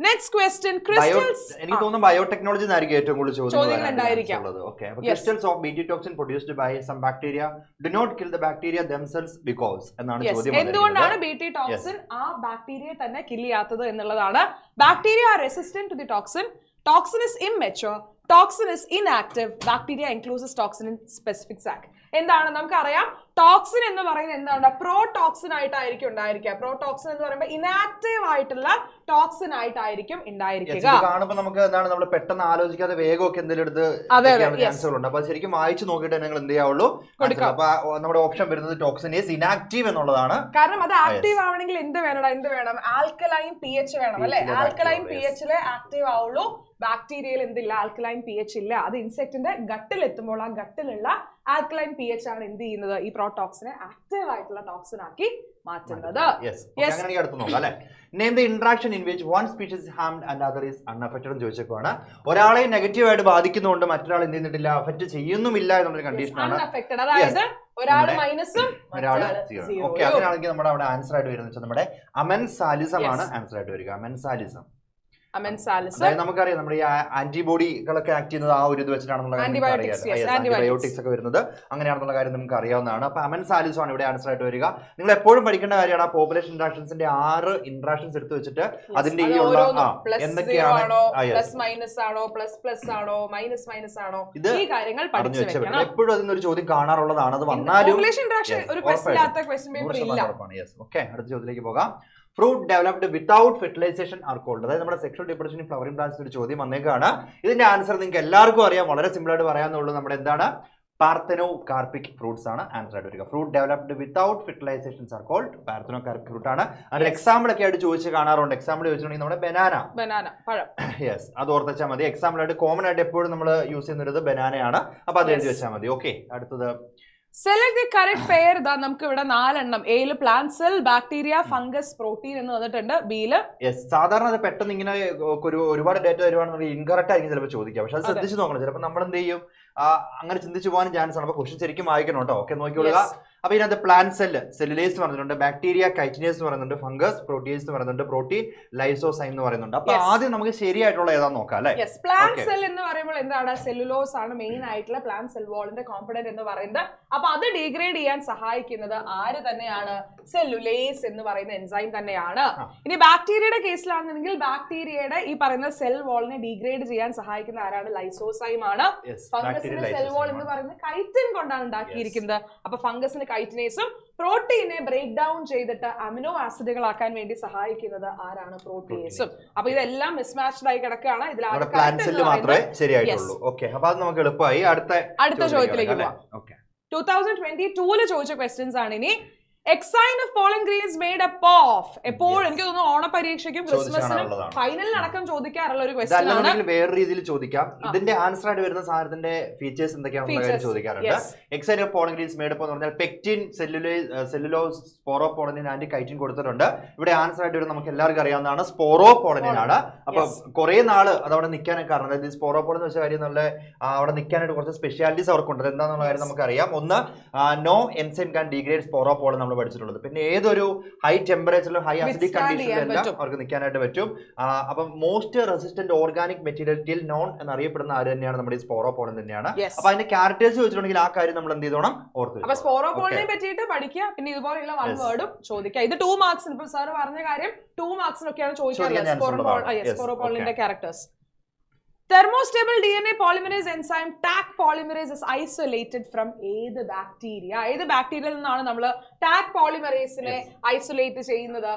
Next question, crystals. എനിക്ക് തോന്നുന്നു ബയോടെക്നോളജി എന്നായിരിക്കും ഏറ്റവും കൂടുതൽ ചോദ്യങ്ങൾ ഉണ്ടായിരിക്കുന്നത്. ഓക്കേ, അപ്പോൾ crystals of BT toxin produced by some bacteria do not kill the bacteria themselves because എന്നാണ് ചോദ്യം. എന്തുകൊണ്ടാണ് BT toxin ആ ബാക്ടീരിയയെ തന്നെ കിൽ ചെയ്യാത്തത് എന്നുള്ളതാണ്. Bacteria are resistant to the toxin. Toxin is immature. Toxin is inactive. Bacteria includes toxin in specific sac. എന്താണ് നമുക്കറിയാം, toxin എന്ന് പറയുന്നത് എന്താണ്? പ്രോടോക്സിൻ ആയിട്ടായിരിക്കും ഉണ്ടായിരിക്കുക. പ്രോടോക്സിൻ എന്ന് പറയുമ്പോൾ ഇനാക്റ്റീവ് ആയിട്ടുള്ള ടോക്സിൻ ആയിട്ടായിരിക്കും ഉണ്ടായിരിക്കുക. കാണുമ്പോൾ നമുക്ക് എന്താണ്, നമ്മൾ പെട്ടെന്ന് ആലോചിക്കാതെ വേഗമൊക്കെ എന്തെങ്കിലും എടുത്ത് ആൻസറുണ്ട്. അപ്പൊ ശരിക്കും വായിച്ചു നോക്കിയിട്ട് നിങ്ങൾ എന്ത് ചെയ്യാവുള്ളൂ. അപ്പൊ നമ്മുടെ ഓപ്ഷൻ വരുന്നത് ടോക്സിൻ ഈസ് ഇനാക്റ്റീവ് എന്നുള്ളതാണ്. കാരണം അത് ആക്റ്റീവ് ആവണമെങ്കിൽ എന്ത് വേണം? ആൽക്കലൈൻ pH വേണം അല്ലെ. ആൽക്കലൈൻ pHലെ ആക്റ്റീവ് ആവുള്ളൂ. ബാക്ടീരിയയിൽ എന്തില്ല? ആൽക്കലൈൻ pH ഇല്ല. അത് ഇൻസെക്ടിന്റെ ഗട്ടിൽ എത്തുമ്പോൾ ആ ഗട്ടിലുള്ള ആൽക്കലൈൻ pH ആണ് എന്ത് ചെയ്യുന്നത്? ഈ പ്രോടോക്സിനെ ആക്റ്റീവ് ആയിട്ടുള്ള ടോക്സിൻ ആക്കി മാറ്റുന്നത്. Name the interaction in which one species is harmed and other is unaffected എന്ന് ചോദിച്ചേക്കുവാണ്. ഒരാളെ നെഗറ്റീവ് ആയിട്ട് ബാധിക്കുന്നുണ്ട്, മറ്റൊരാൾ എന്ത് ചെയ്യുന്നില്ല, അഫക്റ്റ് ചെയ്യുന്നുമില്ല എന്നുള്ളൊരു കണ്ടീഷനാണ്. അതായത് ഒരാൾ മൈനസും ഒരാള് സീറോ. ഓക്കെ, അങ്ങനെയാണെങ്കിൽ നമ്മുടെ അവിടെ ആൻസർ ആയിട്ട് വരുന്നത് നമ്മുടെ അമെൻസാലിസം ആണ് ആൻസർ ആയിട്ട് വരിക. അമെൻസാലിസം. അമെൻസാലിസ്. അതായത് നമുക്കറിയാം നമ്മുടെ ഈ ആന്റിബോഡികളൊക്കെ ആക്ട് ചെയ്യുന്നത് ആ ഒരു ഇത് വെച്ചിട്ടാണെന്നുള്ള ആന്റിബയോട്ടിക്സ് ഒക്കെ വരുന്നത് അങ്ങനെയാണെന്നുള്ള കാര്യം നമുക്ക് അറിയാവുന്നതാണ്. അപ്പൊ അമെൻസാലിസ് ആണ് ഇവിടെ ആൻസർ ആയിട്ട് വരിക. നിങ്ങൾ എപ്പോഴും പഠിക്കേണ്ട കാര്യമാണ് ആ പോപ്പുലേഷൻ ഇന്ററാക്ഷൻസിന്റെ 6 ഇന്ററാക്ഷൻസ് എടുത്ത് വെച്ചിട്ട് അതിന്റെ ഈ ഉള്ള എന്തൊക്കെയാണ് ഈ കാര്യങ്ങൾ പഠിച്ചു വെക്കണം. എപ്പോഴും അതിനൊരു ചോദ്യം കാണാറുള്ളതാണ്. അത് വന്നാലും ഓക്കെ, അടുത്ത ചോദ്യത്തിലേക്ക് പോകാം. Fruit developed without fertilisation are called. അതായത് നമ്മുടെ സെക്ഷൽ ഡിപ്രഷൻ ഫ്ലവറിംഗ് പ്ലാന്റ്സ് ഒരു ചോദ്യം വന്നേക്കാണ്. ഇതിന്റെ ആൻസർ നിങ്ങൾക്ക് എല്ലാവർക്കും അറിയാം, വളരെ സിമ്പിൾ ആയിട്ട് പറയാന്നുള്ളൂ. നമ്മുടെ എന്താണ് പാർത്തനോ കാർപ്പിക് ഫ്രൂട്ട്സ് ആണ് ആൻസർ ആയിട്ട് വരിക. Fruit developed without fertilizations are called parthenocarpic fruit ആണ്. അതിന്റെ എക്സാമ്പിൾ ഒക്കെ ആയിട്ട് ചോദിച്ച് കാണാറുണ്ട്. എക്സാമ്പിൾ ചോദിച്ചിട്ടുണ്ടെങ്കിൽ നമ്മുടെ ബനാന പഴം. യെസ്, അത് ഓർത്തുവെച്ചാൽ മതി. എക്സാമ്പിൾ ആയിട്ട് കോമൺ ആയിട്ട് എപ്പോഴും നമ്മൾ യൂസ് ചെയ്യുന്നത് ബനാനയാണ്. അപ്പൊ അത് എഴുതി വെച്ചാൽ മതി. ഓക്കെ, അടുത്തത് സെലക്ട് ദി കറക്റ്റ് പെയർ. ഇതാ നമുക്ക് ഇവിടെ 4 എണ്ണം. എയില് plant cell, bacteria, fungus, protein എന്ന് വന്നിട്ടുണ്ട്. ബിയില് സാധാരണ അത് പെട്ടെന്ന് ഇങ്ങനെ ഒരുപാട് ഡേറ്റ വരുവാണെന്നുണ്ടെങ്കിൽ ഇൻകറക്റ്റ് ആയിരിക്കും ചിലപ്പോൾ ചോദിക്കാം. പക്ഷെ അത് ശ്രദ്ധിച്ച് നോക്കണം. ചിലപ്പോൾ നമ്മൾ എന്ത് ചെയ്യും, അങ്ങനെ ചിന്തിച്ചു പോകാനും ചാൻസ് ആണ്. അപ്പൊ ക്വസ്റ്റ്യൻ ശരിക്കും വായിക്കണം കേട്ടോ. ഓക്കെ, നോക്കിക്കൊള്ളുക. അപ്പൊ ഇതിനകത്ത് പ്ലാന്റ് സെല്ല്, സെല്ലുലേസ് പറഞ്ഞിട്ടുണ്ട്, ബാക്ടീരിയ, കൈറ്റിനേസ് എന്ന് പറയുന്നുണ്ട്, ഫംഗസ്, പ്രോട്ടീൻസ് എന്ന് പറയുന്നുണ്ട്, പ്രോട്ടീൻ, ലൈസോസൈം എന്ന് പറയുന്നുണ്ട്. അപ്പൊ ആദ്യം നമുക്ക് ശരിയായിട്ടുള്ള ഏതാന്ന് നോക്കാം അല്ലെ. പ്ലാന്റ് സെൽ എന്ന് പറയുമ്പോൾ എന്താണ്, സെല്ലുലോസ് ആണ് മെയിൻ ആയിട്ടുള്ള പ്ലാന്റ് സെൽ വാളിന്റെ കോമ്പണന്റ് എന്ന് പറയുന്നത്. അപ്പൊ അത് ഡീഗ്രേഡ് ചെയ്യാൻ സഹായിക്കുന്നത് ആര് തന്നെയാണ്, സെല്ലുലേസ് എന്ന് പറയുന്ന എൻസൈം തന്നെയാണ്. ഇനി ബാക്ടീരിയയുടെ കേസിലാണെന്നുണ്ടെങ്കിൽ ബാക്ടീരിയയുടെ ഈ പറയുന്ന സെൽ വാളിനെ ഡീഗ്രേഡ് ചെയ്യാൻ സഹായിക്കുന്ന ആരാണ്, ലൈസോസൈം ആണ്. ഫംഗസിന്റെ സെൽ വാൾ എന്ന് പറയുന്നത് കൈറ്റിൻ കൊണ്ടാണ് ഉണ്ടാക്കിയിരിക്കുന്നത്. അപ്പൊ ഫംഗസിന് കൈറ്റിനേസും, പ്രോട്ടീനെ ബ്രേക്ക് ഡൗൺ ചെയ്തിട്ട് അമിനോ ആസിഡുകളാക്കാൻ വേണ്ടി സഹായിക്കുന്നത് ആരാണ്, പ്രോട്ടീനേസും. അപ്പൊ ഇതെല്ലാം മിസ്മാച്ച്ഡ് ആയി കിടക്കുകയാണ്. ഇതിൽ മാത്രമേ ശരിയായിട്ടുള്ളൂ. ഓക്കെ, അപ്പൊ അത് നമുക്ക് എളുപ്പമായി. അടുത്ത ചോദ്യത്തിലേക്ക് പോവാം. 2022 ചോദിച്ച ക്വസ്റ്റ്യൻസ് ആണ് ഇനി. Exine of pollen grains made up of. എപ്പോഴും എനിക്ക് തോന്നുന്നു ഓണപരീക്ഷയ്ക്കും ക്രിസ്മസിനും ഫൈനലിനടക്കം ചോദിക്കാറുള്ള ഒരു ക്വസ്റ്റ്യൻ ആണ്. വേറെ രീതിയിൽ ചോദിക്കാം. ഇതിന്റെ ആൻസർ ആയിട്ട് വരുന്ന സാധനത്തിന്റെ ഫീച്ചേഴ്സ് എന്തൊക്കെയാണെന്ന് ചോദിക്കാറുണ്ട്. Exine of pollen grains made up എന്ന് പറഞ്ഞാൽ pectin, cellulose, sporopollenin and chitin കൊടുത്തിട്ടുണ്ട്. ഇവിടെ ആൻസർ ആയിട്ട് വരുന്നത് നമുക്ക് എല്ലാവർക്കും അറിയാവുന്നതാണ്, സ്പോറോപോളനിൻ ആണ്. അപ്പൊ കുറെ നാള് അത് അവിടെ നിൽക്കാനൊക്കെ കാരണം, അതായത് സ്പോറോപോളൻ എന്ന് വെച്ച കാര്യം നല്ല അവിടെ നിൽക്കാനായിട്ട് കുറച്ച് സ്പെഷ്യാലിറ്റീസ് അവർക്കുണ്ട്. എന്താണെന്നുള്ള കാര്യം നമുക്കറിയാം. ഒന്ന്, നോ എൻസൈം കാൻ ഡീഗ്രേഡ് സ്പോറോപോളൻ നമ്മൾ പഠിച്ചിട്ടുള്ളത്. പിന്നെ ഏതൊരു ഹൈ ടെമ്പറേച്ചറിലും ഹൈ അസിഡിക് കണ്ടീഷനിലെല്ലാം അവർക്ക് നിൽക്കാനായിട്ട് പറ്റും. അപ്പം most resistant organic material till non എന്നറിയപ്പെടുന്ന ആര് തന്നെയാണ്, നമ്മുടെ ഈ സ്പോറോപോളൻ തന്നെയാണ്. അപ്പൊ അതിന്റെ ക്യാരക്ടേഴ്സ് വെച്ചിട്ടുണ്ടെങ്കിൽ ആ കാര്യം നമ്മൾ എന്ത് ചെയ്തോണം, ഓർത്ത്. അപ്പൊ സ്പോറോപോളിനെ പറ്റിയിട്ട് പഠിക്കുക. പിന്നെ ഇതുപോലെയുള്ള 1 വേർഡും ചോദിക്കുക. ഇത് 2 മാർക്സിന്, ഇപ്പൊ സാർ പറഞ്ഞ കാര്യം 2 മാർക്സിനൊക്കെയാണ് ചോദിക്കാറുള്ളത്. സ്പോറോപോളിന്റെ characters. Thermostable DNA polymerase enzyme TAC polymerase is isolated from ഏത് ബാക്ടീരിയ? ഏത് ബാക്ടീരിയയിൽ നിന്നാണ് നമ്മൾ ടാക് പോളിമറേസിനെ ഐസൊലേറ്റ് ചെയ്യുന്നത്?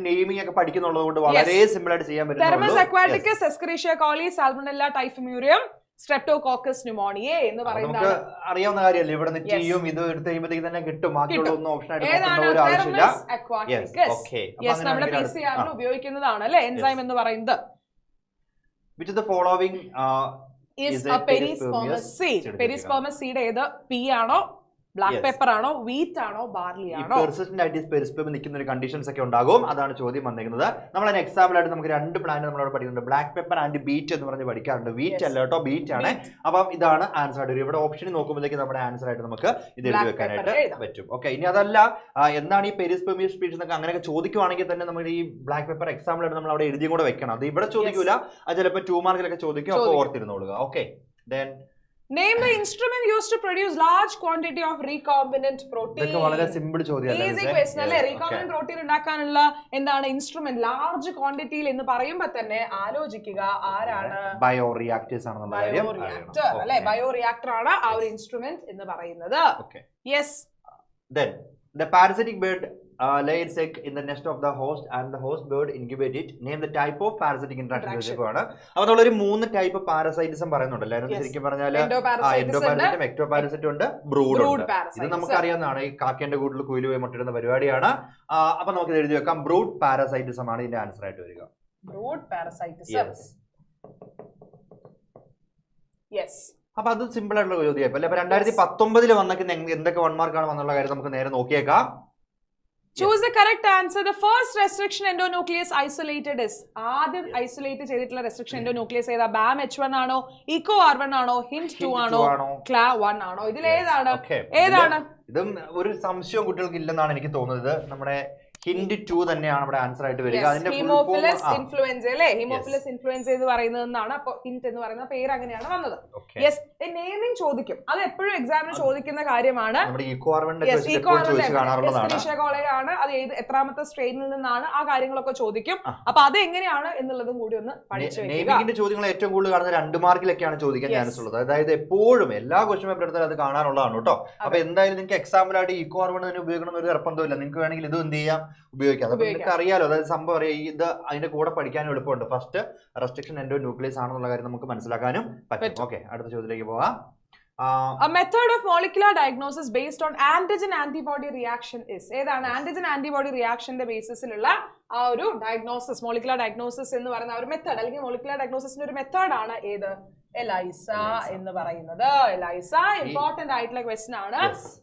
നെയിമിംഗ് ഒക്കെ പഠിക്കുന്നുള്ളത് കൊണ്ട് വളരെ സിമ്പിൾ ആയിട്ട് ചെയ്യാൻ പറ്റും. തെർമസ് അക്വാറ്റിക്കസ്, എസ്കറിഷ്യ കോളി, സാൽമണല്ല ടൈഫിമ്യൂറിയം, സ്ട്രെപ്റ്റോകോക്കസ് ന്യൂമോണിയെ എന്ന് പറയുന്നത് അറിയാവുന്ന കാര്യമല്ലേ. ഇവിടെ നെറ്റിയും ഇത് എടുത്ത് കഴിയുമ്പോഴത്തേക്ക് തന്നെ കിട്ടും. ബാക്കിയുള്ള ഒന്നും ഓപ്ഷൻ ആയിട്ട് ഒരു ആവശ്യമില്ല. നമ്മുടെ PCR ഉപയോഗിക്കുന്നതാണ് അല്ലെ എൻസൈം എന്ന് പറയുന്നത്. Which of the following is a perispermous seed? Perispermous seed ഏത്? പീ ആണോ, ബ്ലാക്ക് പെപ്പർ ആണോ, വീറ്റ് ആണോ, ബാർലി ആണോ? പെർസിസ്റ്റന്റ് ആയിട്ട് പെരിസ്പെർമിൽ നിൽക്കുന്ന ഒരു കണ്ടീഷൻസ് ഒക്കെ ഉണ്ടാകും. അതാണ് ചോദ്യം വന്നിരിക്കുന്നത്. നമ്മൾ അതിന് എക്സാമ്പിൾ ആയിട്ട് നമുക്ക് 2 പ്ലാന്റ് നമ്മളവിടെ പഠിക്കുന്നുണ്ട്. ബ്ലാക്ക് പെപ്പർ ആൻഡ് ബീറ്റ് എന്ന് പറഞ്ഞ് പഠിക്കാറുണ്ട്. വീറ്റ് അല്ല കേട്ടോ, ബീറ്റ് ആണ്. അപ്പം ഇതാണ് ആൻസർ ആയിട്ട്. ഇവിടെ ഓപ്ഷൻ നോക്കുമ്പോഴേക്ക് നമ്മുടെ ആൻസർ ആയിട്ട് നമുക്ക് ഇത് എഴുതി വെക്കാനായിട്ട് പറ്റും. ഓക്കെ, ഇനി അതല്ല എന്താണ് ഈ പെരിസ്പെർമിയസ് സ്പീഷീസ് എന്നൊക്കെ അങ്ങനെയൊക്കെ ചോദിക്കുവാണെങ്കിൽ തന്നെ നമ്മൾ ഈ ബ്ലാക്ക് പെപ്പർ എക്സാമ്പിൾ ആയിട്ട് നമ്മൾ അവിടെ എഴുതിയും കൂടെ വെക്കണം. അത് ഇവിടെ ചോദിക്കൂല, അത് ചിലപ്പോൾ 2 മാർക്കിലൊക്കെ ചോദിക്കും. അപ്പോൾ ഓർത്തിരുന്നോളുക. Okay, then name the instrument used to produce large quantity of recombinant protein. ഇതൊക്കെ വളരെ സിമ്പിൾ ചോദ്യമല്ലേ. ഈസി ക്വസ്റ്റ്യൻ അല്ലേ. റീകോംബിനന്റ് പ്രോട്ടീൻ ഉണ്ടാക്കാനുള്ള എന്താണ് ഇൻസ്ട്രുമെന്റ്, ലാർജ് ക്വാണ്ടിറ്റിയിൽ എന്ന് പറയുമ്പോൾ തന്നെ ആലോചിക്കുക ആരാണ്, ബയോറിയാക്ടേഴ്സ് ആണെന്നുള്ള കാര്യം. ബയോറിയാക്ടർ അല്ലേ, ബയോറിയാക്ടർ ആണ് ആ ഒരു ഇൻസ്ട്രുമെന്റ് എന്ന് പറയുന്നത്. Yes. Then the parasitic bird lay its egg in the nest of the host and the host bird incubate it. Name the type of parasitic interaction. ആണ്. അപ്പോൾ നമ്മളൊരു 3 ടൈപ്പ് പാരസൈറ്റിസം പറയുന്നുണ്ടല്ലോ. അതിനകത്ത് ശരിക്കും പറഞ്ഞാൽ എൻഡോപാരസൈറ്റും എക്ടോപാരസൈറ്റും ഉണ്ട്, ബ്രൂഡ് ഉണ്ട്. ഇത് നമുക്കറിയാവുന്നതാണ്. ഈ കാക്കേന്റെ കൂട്ടിൽ കുയില് പോയി മുട്ടിടുന്ന പരിപാടിയാണ്. അപ്പൊ നമുക്ക് എഴുതി വെക്കാം, ബ്രൂഡ് പാരസൈറ്റിസം ആണ് ഇതിന്റെ ആൻസർ ആയിട്ട് വരിക. Brood parasitism. യെസ്. അപ്പൊ അത് സിമ്പിൾ ആയിട്ടുള്ള ചോദ്യം അല്ലേ. അപ്പൊ 2019 വന്നൊക്കെ എന്തൊക്കെ 1 മാർക്കാണ് വന്നുള്ള കാര്യം നമുക്ക് നേരെ നോക്കിയേക്കാം. Choose the correct answer. The first restriction endonuclease isolated is. ആദ്യം ഐസൊലേറ്റ് ചെയ്തിട്ടുള്ള റെസ്ട്രിക്ഷൻ എൻഡോന്യൂക്ലിയസ് ഏതാ? BAM H1 ആണോ, ഇക്കോ R1 ആണോ, HINT 2 ആണോ, CLA1 ആണോ? ഇതിൽ ഏതാണ്? ഇതും ഒരു സംശയവും കുട്ടികൾക്ക് ഇല്ലെന്നാണ് എനിക്ക് തോന്നുന്നത്. നമ്മുടെ ഹിന്റ് 2 തന്നെയാണ് ഇവിടെ ആൻസർ ആയിട്ട് വരിക. അതിന്റെ ഹീമോഫിലസ് ഇൻഫ്ലുവൻസ അല്ലേ, ഹീമോഫിലസ് ഇൻഫ്ലുവൻസ എന്ന് പറയുന്നതെന്നാണ്. അപ്പോൾ ഹിന്റ് എന്ന് പറയുന്ന പേര് അങ്ങനെയാണ് വന്നത്. യെസ്, നെയിമിംഗ് ചോദിക്കും, അത് എപ്പോഴും എക്സാമിന് ചോദിക്കുന്ന കാര്യമാണ്. കോളേജ് ആണ്, അത് എത്രാമത്തെ സ്ട്രെയിനിൽ നിന്നാണ്, ആ കാര്യങ്ങളൊക്കെ ചോദിക്കും. അപ്പൊ അത് എങ്ങനെയാണ് എന്നുള്ളതും കൂടി ഒന്ന് പഠിച്ചു വെക്കുക. ചോദ്യങ്ങൾ ഏറ്റവും കൂടുതൽ കാണുന്ന 2 മാർക്കിലൊക്കെയാണ് ചോദിക്കാൻ ചാൻസ് ഉള്ളത്. അതായത് എപ്പോഴും എല്ലാ ക്വസ്റ്റ്യൻ പേപ്പർ എടുത്താൽ അത് കാണാനുള്ളതാണ് കേട്ടോ. അപ്പൊ എന്തായാലും നിങ്ങൾക്ക് എക്സാമ്പിളായിട്ട് ഈക്വാർബൺ തന്നെ ഉപയോഗിക്കണം എന്നൊരു നിർബന്ധമില്ല. നിങ്ങൾക്ക് വേണമെങ്കിൽ ഇത് എന്ത് ചെയ്യാം, ഉപയോഗിക്കാം. അപ്പൊ നിങ്ങൾക്ക് അറിയാലോ, അതായത് സംഭവം അറിയാം, ഇത് അതിന്റെ കൂടെ പഠിക്കാനും എളുപ്പമുണ്ട്. ഫസ്റ്റ് റെസ്ട്രിക്ഷൻ എൻഡോന്യൂക്ലിയസ് ആണെന്നുള്ള കാര്യം നമുക്ക് മനസ്സിലാക്കാനും പറ്റും. ഓക്കെ, അടുത്ത ചോദ്യത്തിലേക്ക് പോവാം. A method of molecular diagnosis based on antigen antibody reaction is. ഏതാണ് ആന്റിജൻ ആന്റിബോഡി റിയാക്ഷന്റെ ബേസിസിലുള്ള ആ ഒരു ഡയഗ്നോസിസ്, മോളിക്കുലർ ഡയഗ്നോസിസ് എന്ന് പറയുന്ന ഒരു മെത്തേഡ്, അല്ലെങ്കിൽ മോളിക്കുലർ ഡയഗ്നോസിന്റെ ഒരു മെത്തേഡ് ആണ് ഏത്, എലൈസ എന്ന് പറയുന്നത്. എലൈസ ഇമ്പോർട്ടന്റ് ആയിട്ടുള്ള ക്വസ്റ്റ്യൻ ആണ്,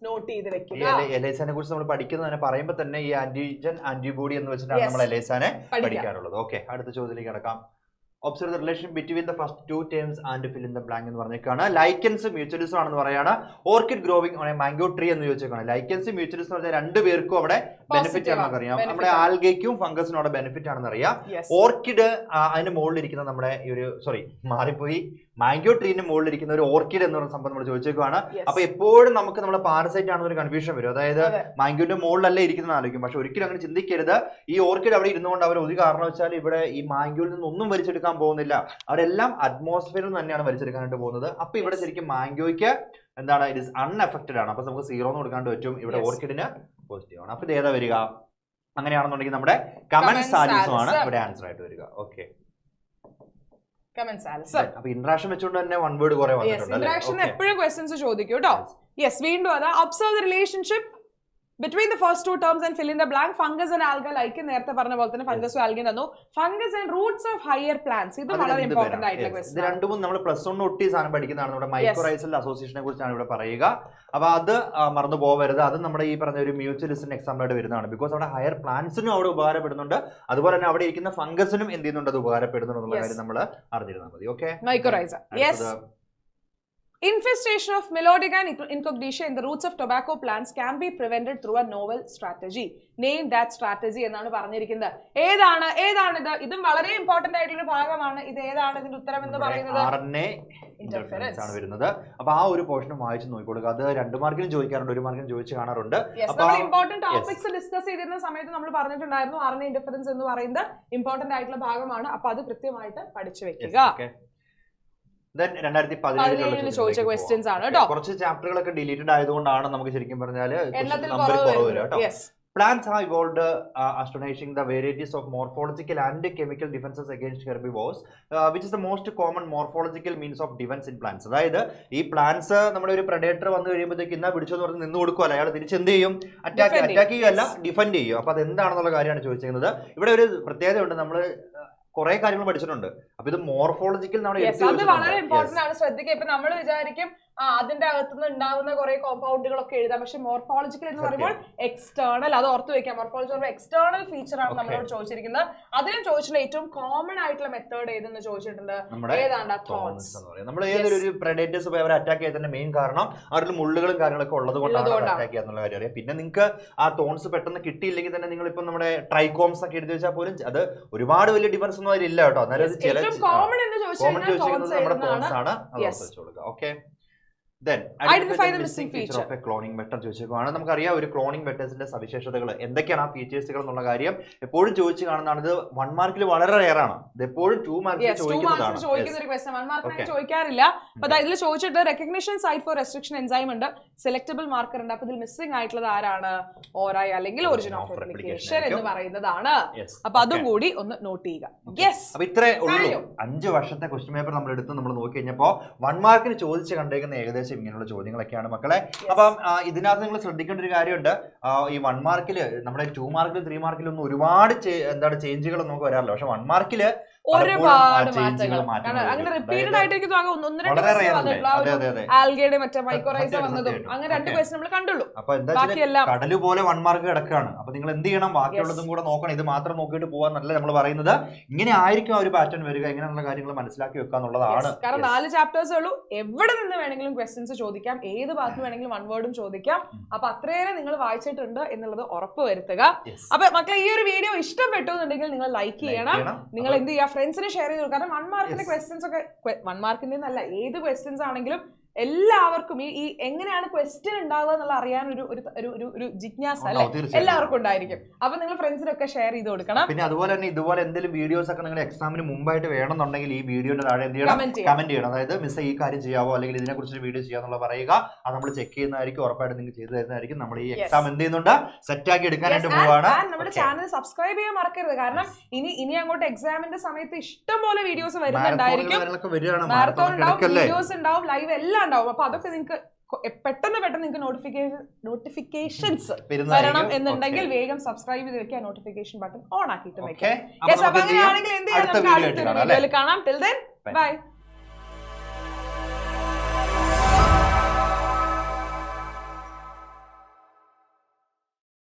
നോട്ട് ചെയ്ത് വെക്കുക. എലൈസാനെ കുറിച്ച് നമ്മൾ പഠിക്കുന്നത് പറയുമ്പോൾ തന്നെ ഈ ആന്റിജൻ ആന്റിബോഡി എന്ന് വെച്ചിട്ടാണ് നമ്മൾ എലൈസാനെ പഠിക്കാറുള്ളത്. ഓക്കെ, അടുത്ത ചോദ്യത്തിലേക്ക് കിടക്കാം. Observe the relation between the first 2 terms and fill in the blank എന്ന് പറഞ്ഞേക്കാണ്. ലൈക്കൻസ് മ്യൂച്വലിസം ആണെന്ന് പറയാണ്. Orchid growing on A mango tree എന്ന് ചോദിച്ചേക്കാണ്. ലൈക്കൻസ് മ്യൂച്വലിസം എന്ന് പറഞ്ഞാൽ 2 പേർക്കും അവിടെ ബെനിഫിറ്റ് ആണെന്ന് അറിയാം. നമ്മുടെ ആൽഗയ്ക്കും ഫംഗസിനും അവിടെ ബെനിഫിറ്റ് ആണെന്ന് അറിയാം. ഓർക്കിഡ് അതിന്റെ മുകളിൽ ഇരിക്കുന്ന നമ്മുടെ ഈ ഒരു മാറിപ്പോയി മാംഗോ ട്രീന്റെ മുകളിൽ ഇരിക്കുന്ന ഒരു ഓർക്കിഡ് എന്ന് പറയുന്ന സംഭവം നമ്മൾ ചോദിച്ചേക്കാണ്. അപ്പൊ എപ്പോഴും നമുക്ക് നമ്മുടെ പാരസൈറ്റ് ആണെന്നൊരു കൺഫ്യൂഷൻ വരും. അതായത് മാംഗോന്റെ മുകളിലല്ലേ ഇരിക്കുന്ന ആലോചിക്കും. പക്ഷെ ഒരിക്കലും അങ്ങനെ ചിന്തിക്കരുത്. ഈ ഓർക്കിഡ് അവിടെ ഇരുന്നുകൊണ്ട് അവർ ഒരു കാരണവശാൽ ഇവിടെ ഈ മാംഗോയിൽ നിന്ന് ഒന്നും വലിച്ചെടുക്കാൻ പോകുന്നില്ല. അവരെല്ലാം അറ്റ്മോസ്ഫിയറിൽ നിന്ന് തന്നെയാണ് വലിച്ചെടുക്കാനായിട്ട് പോകുന്നത്. അപ്പൊ ഇവിടെ ശരിക്കും മാംഗോയ്ക്ക് എന്താണ്, ഇറ്റ് ഇസ് അൺഎഫക്റ്റഡ് ആണ്. അപ്പൊ നമുക്ക് 0 എന്ന് കൊടുക്കാണ്ട് പറ്റും. ഇവിടെ ഓർക്കിഡിന് പോസിറ്റീവ് ആണ്. അപ്പൊ ഇത് ഏതാ വരിക? അങ്ങനെയാണെന്നുണ്ടെങ്കിൽ നമ്മുടെ കമന്റ് സാലിസും ആണ് ഇവിടെ ആൻസർ ആയിട്ട് വരിക. ഓക്കെ, അപ്പൊ ഇന്ററാക്ഷൻ വെച്ചുകൊണ്ട് തന്നെ 1 വേർഡ് കുറെ വന്നിട്ടുണ്ട്. ഇന്ററാക്ഷൻ എപ്പോഴും ക്വസ്റ്റ്യൻസ് ചോദിക്കും കേട്ടോ. യെസ്, വീണ്ടും അതാ observe the relationship between the first 2 terms and fill in the blank. Fungus and alga, like നേരത്തെ പറഞ്ഞ പോലെ തന്നെ ഫംഗസും ആൽഗയും തന്നു. Fungus and Roots of higher plants, ഇത് വളരെ ഇമ്പോർട്ടന്റ് ആയിട്ടുള്ള ക്വസ്റ്റ്യൻ. ഇത് രണ്ടും നമ്മൾ +1 ഒട്ടി സാധനം പഠിക്കുന്നതാണ്. നമ്മുടെ മൈക്രോറൈസൽ അസോസിയേഷനെ കുറിച്ചാണ് ഇവിടെ പറയുക. അപ്പൊ അത് മറന്നു പോകരുത്. അത് നമ്മുടെ ഈ പറഞ്ഞ ഒരു മ്യൂച്വലിസ്റ്റിന് എക്സാമ്പിൾ ആയിട്ട് വരുന്നതാണ്. ബിക്കോസ് അവിടെ ഹയർ പ്ലാന്റ്സിനും അവിടെ ഉപകാരപ്പെടുന്നുണ്ട്. അതുപോലെ തന്നെ അവിടെ ഇരിക്കുന്ന ഫംഗസിനും എന്ത് ചെയ്യുന്നുണ്ട്, അത് ഉപകാരപ്പെടുന്നുണ്ട് എന്നുള്ള കാര്യം നമ്മൾ അറിഞ്ഞിരുന്നാൽ മതി. Okay, mycorrhiza. Yes, infestation of Melodica and Incognitia in the roots of tobacco plants can be prevented through a novel strategy. Name that strategy എന്നാണ് പറഞ്ഞിരിക്കുന്നത്. ഏതാണ് ഇത്? ഇതും വളരെ ഇമ്പോർട്ടന്റ് ആയിട്ടുള്ള ഒരു ഭാഗമാണ്. ഇത് ഏതാണ് ഇതിന്റെ ഉത്തരം എന്ന് പറയുന്നത്? RNA ഇന്റർഫെറൻസ് ആണ് വരുന്നത്. അപ്പൊ ആ ഒരു പോർഷൻ വായിച്ച് നോക്കിക്കൊടുക്കുക. അത് 2 മാർക്കിനും ചോദിക്കാറുണ്ട്, 1 മാർക്കിനും ചോദിച്ചു കാണാറുണ്ട്. നമ്മൾ ഇമ്പോർട്ടന്റ് ടോപ്പിക്സ് ഡിസ്കസ് ചെയ്തിരുന്ന സമയത്ത് നമ്മൾ പറഞ്ഞിട്ടുണ്ടായിരുന്നു RNA ഇന്റർഫെറൻസ് എന്ന് പറയുന്നത് ഇമ്പോർട്ടന്റ് ആയിട്ടുള്ള ഭാഗമാണ്. അപ്പൊ അത് കൃത്യമായിട്ട് പഠിച്ചു വെക്കുക. 2017 ചോദിച്ച ക്വസ്റ്റ്യൻസ് ആണ് കേട്ടോ. കുറച്ച് ചാപ്റ്ററുകളൊക്കെ ഡിലീറ്റഡ് ആയതുകൊണ്ടാണ് നമുക്ക് ശരിക്കും പറഞ്ഞാൽ കുറവ് വരിക കേട്ടോ. Plants have evolved astonishing the varieties of morphological and chemical defenses against herbivores, which is the most common morphological means of defense in plants. അതായത് ഈ പ്ലാന്റ്സ് നമ്മുടെ ഒരു പ്രഡേറ്റർ വന്നു കഴിയുമ്പോഴത്തേക്ക് ഇന്നാ പിടിച്ചെന്ന് പറഞ്ഞ് നിന്ന് കൊടുക്കുമല്ലോ, അയാൾ തിരിച്ചെന്ത് ചെയ്യും? അറ്റാക്ക് ചെയ്യുകയല്ല, ഡിഫെൻഡ് ചെയ്യും. അപ്പൊ അത് എന്താണെന്നുള്ള കാര്യമാണ് ചോദിച്ചിരിക്കുന്നത്. ഇവിടെ ഒരു പ്രത്യേകത ഉണ്ട്, നമ്മൾ കുറെ കാര്യങ്ങൾ പഠിച്ചിട്ടുണ്ട്. അപ്പൊ ഇത് മോർഫോളജിക്കൽ വളരെ ഇമ്പോർട്ടന്റ് ആണ്, ശ്രദ്ധിക്കുക. ഇപ്പൊ നമ്മൾ വിചാരിക്കും അതിന്റെ അകത്തുനിന്ന് ഉണ്ടാകുന്ന കുറെ കോമ്പൗണ്ടുകളൊക്കെ എഴുതാം, പക്ഷെ മോർഫോളജിക്കൽ എന്ന് പറയുമ്പോൾ എക്സ്റ്റേണൽ, അത് ഓർത്ത് വെക്കാം. മോർഫോളജി എക്സ്റ്റേണൽ ഫീച്ചർ ആണ് നമ്മളോട് ചോദിച്ചിരിക്കുന്നത്. അതിനും ചോദിച്ചിട്ടുള്ള ഏറ്റവും കോമൺ ആയിട്ടുള്ള മെത്തേഡ് ഏതെന്ന് ചോദിച്ചിട്ടുണ്ട്. ഏതാണ്ട് തോൺസ്. നമ്മൾ ഏതൊരു പ്രഡേറ്റേഴ്സ് പോയി അവരെ അറ്റാക്ക് ചെയ്തതിന്റെ മെയിൻ കാരണം അവരിൽ മുള്ളുകളും കാര്യങ്ങളൊക്കെ ഉള്ളത് കൊണ്ടാണ് അറ്റാക്ക് ചെയ്യാന്നുള്ള കാര്യം അറിയാം. പിന്നെ നിങ്ങൾക്ക് ആ തോൺസ് പെട്ടെന്ന് കിട്ടിയില്ലെങ്കിൽ തന്നെ നിങ്ങൾ ഇപ്പൊ നമ്മുടെ ട്രൈകോംസ് ഒക്കെ എഴുതി വെച്ചാൽ പോലും അത് ഒരുപാട് വലിയ ഡിഫറൻസ് ഒന്നും അതിലില്ല കേട്ടോ. എന്നാലും കോമൺ ചോദിച്ചിരിക്കുന്നത് നമ്മുടെ തോൺസ് ആണ്. Okay, then identify the missing feature of a cloning method ചോദിച്ചേക്കുവാണ്. നമുക്കറിയാം ഒരു ക്ലോണിംഗ് മെത്തേഡ്സിന്റെ സവിശേഷതകൾ എന്തൊക്കെയാണ്, ആ ഫീച്ചേഴ്സുകൾ എന്നുള്ള കാര്യം എപ്പോഴും ചോദിച്ചു കാണുന്നതാണ്. ഇത് 1 മാർക്കിൽ വളരെ റെയർ ആണ്. ഇത് എപ്പോഴും 2 മാർക്കിൽ ചോദിക്കുന്നതാണ്. ചോദിക്കാറില്ല. അപ്പൊ ഇതിൽ ചോദിച്ചിട്ട് recognition site for restriction enzyme ഉണ്ട്, സെലക്ടബിൾ മാർക്കർ ഉണ്ട്. അപ്പൊ ഇതിൽ മിസ്സിംഗ് ആയിട്ടുള്ളത് ആരാണ്? ഓറായി അല്ലെങ്കിൽ ഒറിജിൻ ഓഫ് റെപ്ലിക്കേഷൻ എന്ന് പറയുന്നതാണ്. അപ്പൊ അതും കൂടി ഒന്ന് നോട്ട് ചെയ്യുക. യെസ്, അപ്പൊ ഇത്രേ ഉള്ളൂ. 5 വർഷത്തെ ക്വസ്റ്റ്യൻ പേപ്പർ നമ്മൾ എടുത്ത് നമ്മൾ നോക്കി കഴിഞ്ഞപ്പോ 1 മാർക്കിന് ചോദിച്ച് കണ്ടേക്കുന്ന ഏകദേശം ഇങ്ങനെയുള്ള ചോദ്യങ്ങളൊക്കെയാണ് മക്കളെ. അപ്പം ഇതിനകത്ത് നിങ്ങൾ ശ്രദ്ധിക്കേണ്ട ഒരു കാര്യമുണ്ട്. ഈ 1 മാർക്കിൽ നമ്മുടെ 2 മാർക്കിലും 3 മാർക്കിലും ഒന്നും ഒരുപാട് ചേഞ്ചുകൾ നമുക്ക് വരാറില്ല. പക്ഷെ 1 മാർക്കിൽ ഒരുപാട് changeകൾ, മാറ്റങ്ങൾ. അങ്ങനെ വരും. റിപ്പീറ്റഡ് ആയിട്ട് എനിക്ക് തോന്നുന്നു 1-2 വളരെ ക്വസ്റ്റ്യൻ rare അല്ലേ? വന്നിട്ടുള്ള ആ അതെ, ഒരു അതെ, അതെ. ആൽഗയുടെ മറ്റേ മൈക്രോറൈസർ സത്യം, വന്നതും സത്യം. അങ്ങനെ 2 Okay. ക്വസ്റ്റ്യൻ നമ്മൾ കണ്ടുള്ളൂ. അപ്പൊ എന്താ ബാക്കിയെല്ലാം കടല് പോലെ 1 മാർക്ക് കിടക്കുകയാണ്. അപ്പൊ നിങ്ങൾ എന്ത് ചെയ്യണം, ബാക്കിയുള്ളതും കൂടെ നോക്കണം. ഇത് മാത്രം നോക്കിയിട്ട് പോകാന്നല്ല നമ്മൾ പറയുന്നത്. ഇങ്ങനെ ആയിരിക്കും ആ ഒരു പാറ്റേൺ വരിക, ഇങ്ങനെയുള്ള കാര്യങ്ങൾ മനസ്സിലാക്കി വെക്കുക എന്നുള്ളതാണ്. കാരണം 4 ചാപ്റ്റേഴ്സ് ഉള്ളൂ. എവിടെ നിന്ന് വേണമെങ്കിലും ക്വസ്റ്റ്യൻസ് ചോദിക്കാം, ഏത് ഭാഗത്ത് വേണമെങ്കിലും 1 വേർഡും ചോദിക്കാം. അപ്പൊ അത്രയേറെ നിങ്ങൾ വായിച്ചിട്ടുണ്ട് എന്നുള്ളത് ഉറപ്പ് വരുത്തുക. അപ്പൊ മക്കളെ ഈ ഒരു വീഡിയോ ഇഷ്ടപ്പെട്ടു എന്നുണ്ടെങ്കിൽ നിങ്ങൾ ലൈക്ക് ചെയ്യണം. നിങ്ങൾ എന്ത് ചെയ്യുക, ഫ്രണ്ട്സിന് ഷെയർ ചെയ്ത് കൊടുക്കുക. കാരണം 1 മാർക്കിന്റെ ക്വസ്റ്റ്യൻസ് ഒക്കെ 1 മാർക്കിന്റെ എന്നല്ല, ഏത് ക്വസ്റ്റ്യൻസ് ആണെങ്കിലും എല്ലാവർക്കും ഈ എങ്ങനെയാണ് ക്വസ്റ്റ്യൻ ഉണ്ടാവുക എന്നുള്ള അറിയാൻ ഒരു ജിജ്ഞാസ അല്ലെ എല്ലാവർക്കും ഉണ്ടായിരിക്കും. അപ്പൊ നിങ്ങൾ ഫ്രണ്ട്സിനൊക്കെ ഷെയർ ചെയ്ത് കൊടുക്കണം. പിന്നെ അതുപോലെ തന്നെ ഇതുപോലെ എന്തെങ്കിലും വീഡിയോസ് ഒക്കെ നിങ്ങൾ എക്സാമിന് മുമ്പായിട്ട് വേണമെന്നുണ്ടെങ്കിൽ ഈ വീഡിയോയുടെ താഴെ എന്ത് ചെയ്യണം, കമന്റ് ചെയ്യണം. അതായത് മിസ് ഈ കാര്യം ചെയ്യാവോ അല്ലെങ്കിൽ ഇതിനെ കുറിച്ച് വീഡിയോ ചെയ്യാന്നുള്ള പറയുക. അത് നമ്മൾ ചെക്ക് ചെയ്യുന്നതായിരിക്കും, ഉറപ്പായിട്ട് നിങ്ങൾ ചെയ്തു തരുന്നതായിരിക്കും. നമ്മൾ ഈ എക്സാം എന്ത് ചെയ്യുന്നുണ്ട്, സെറ്റ് ആക്കി എടുക്കാനായിട്ട് പോവാണ്. നമ്മുടെ ചാനൽ സബ്സ്ക്രൈബ് ചെയ്യാൻ മറക്കരുത്. കാരണം ഇനി അങ്ങോട്ട് എക്സാമിന്റെ സമയത്ത് ഇഷ്ടം പോലെ വീഡിയോസ് വരുന്നുണ്ടായിരിക്കും. മാരത്തോൺ ഉണ്ടാവും, വീഡിയോസ് ഉണ്ടാവും, ലൈവ് എല്ലാം ഉണ്ടാവും. അപ്പൊ അതൊക്കെ നിങ്ങൾക്ക് പെട്ടെന്ന് നിങ്ങൾക്ക് നോട്ടിഫിക്കേഷൻസ് വരണം എന്നുണ്ടെങ്കിൽ വേഗം സബ്സ്ക്രൈബ് ചെയ്ത് വെക്കുക, നോട്ടിഫിക്കേഷൻ ബട്ടൺ ഓൺ ആക്കിയിട്ട് വെക്കാം. അങ്ങനെയാണെങ്കിൽ എന്ത് ചെയ്യാം, നമുക്ക് അടുത്തൊരു വീഡിയോയിൽ കാണാം. Till then bye.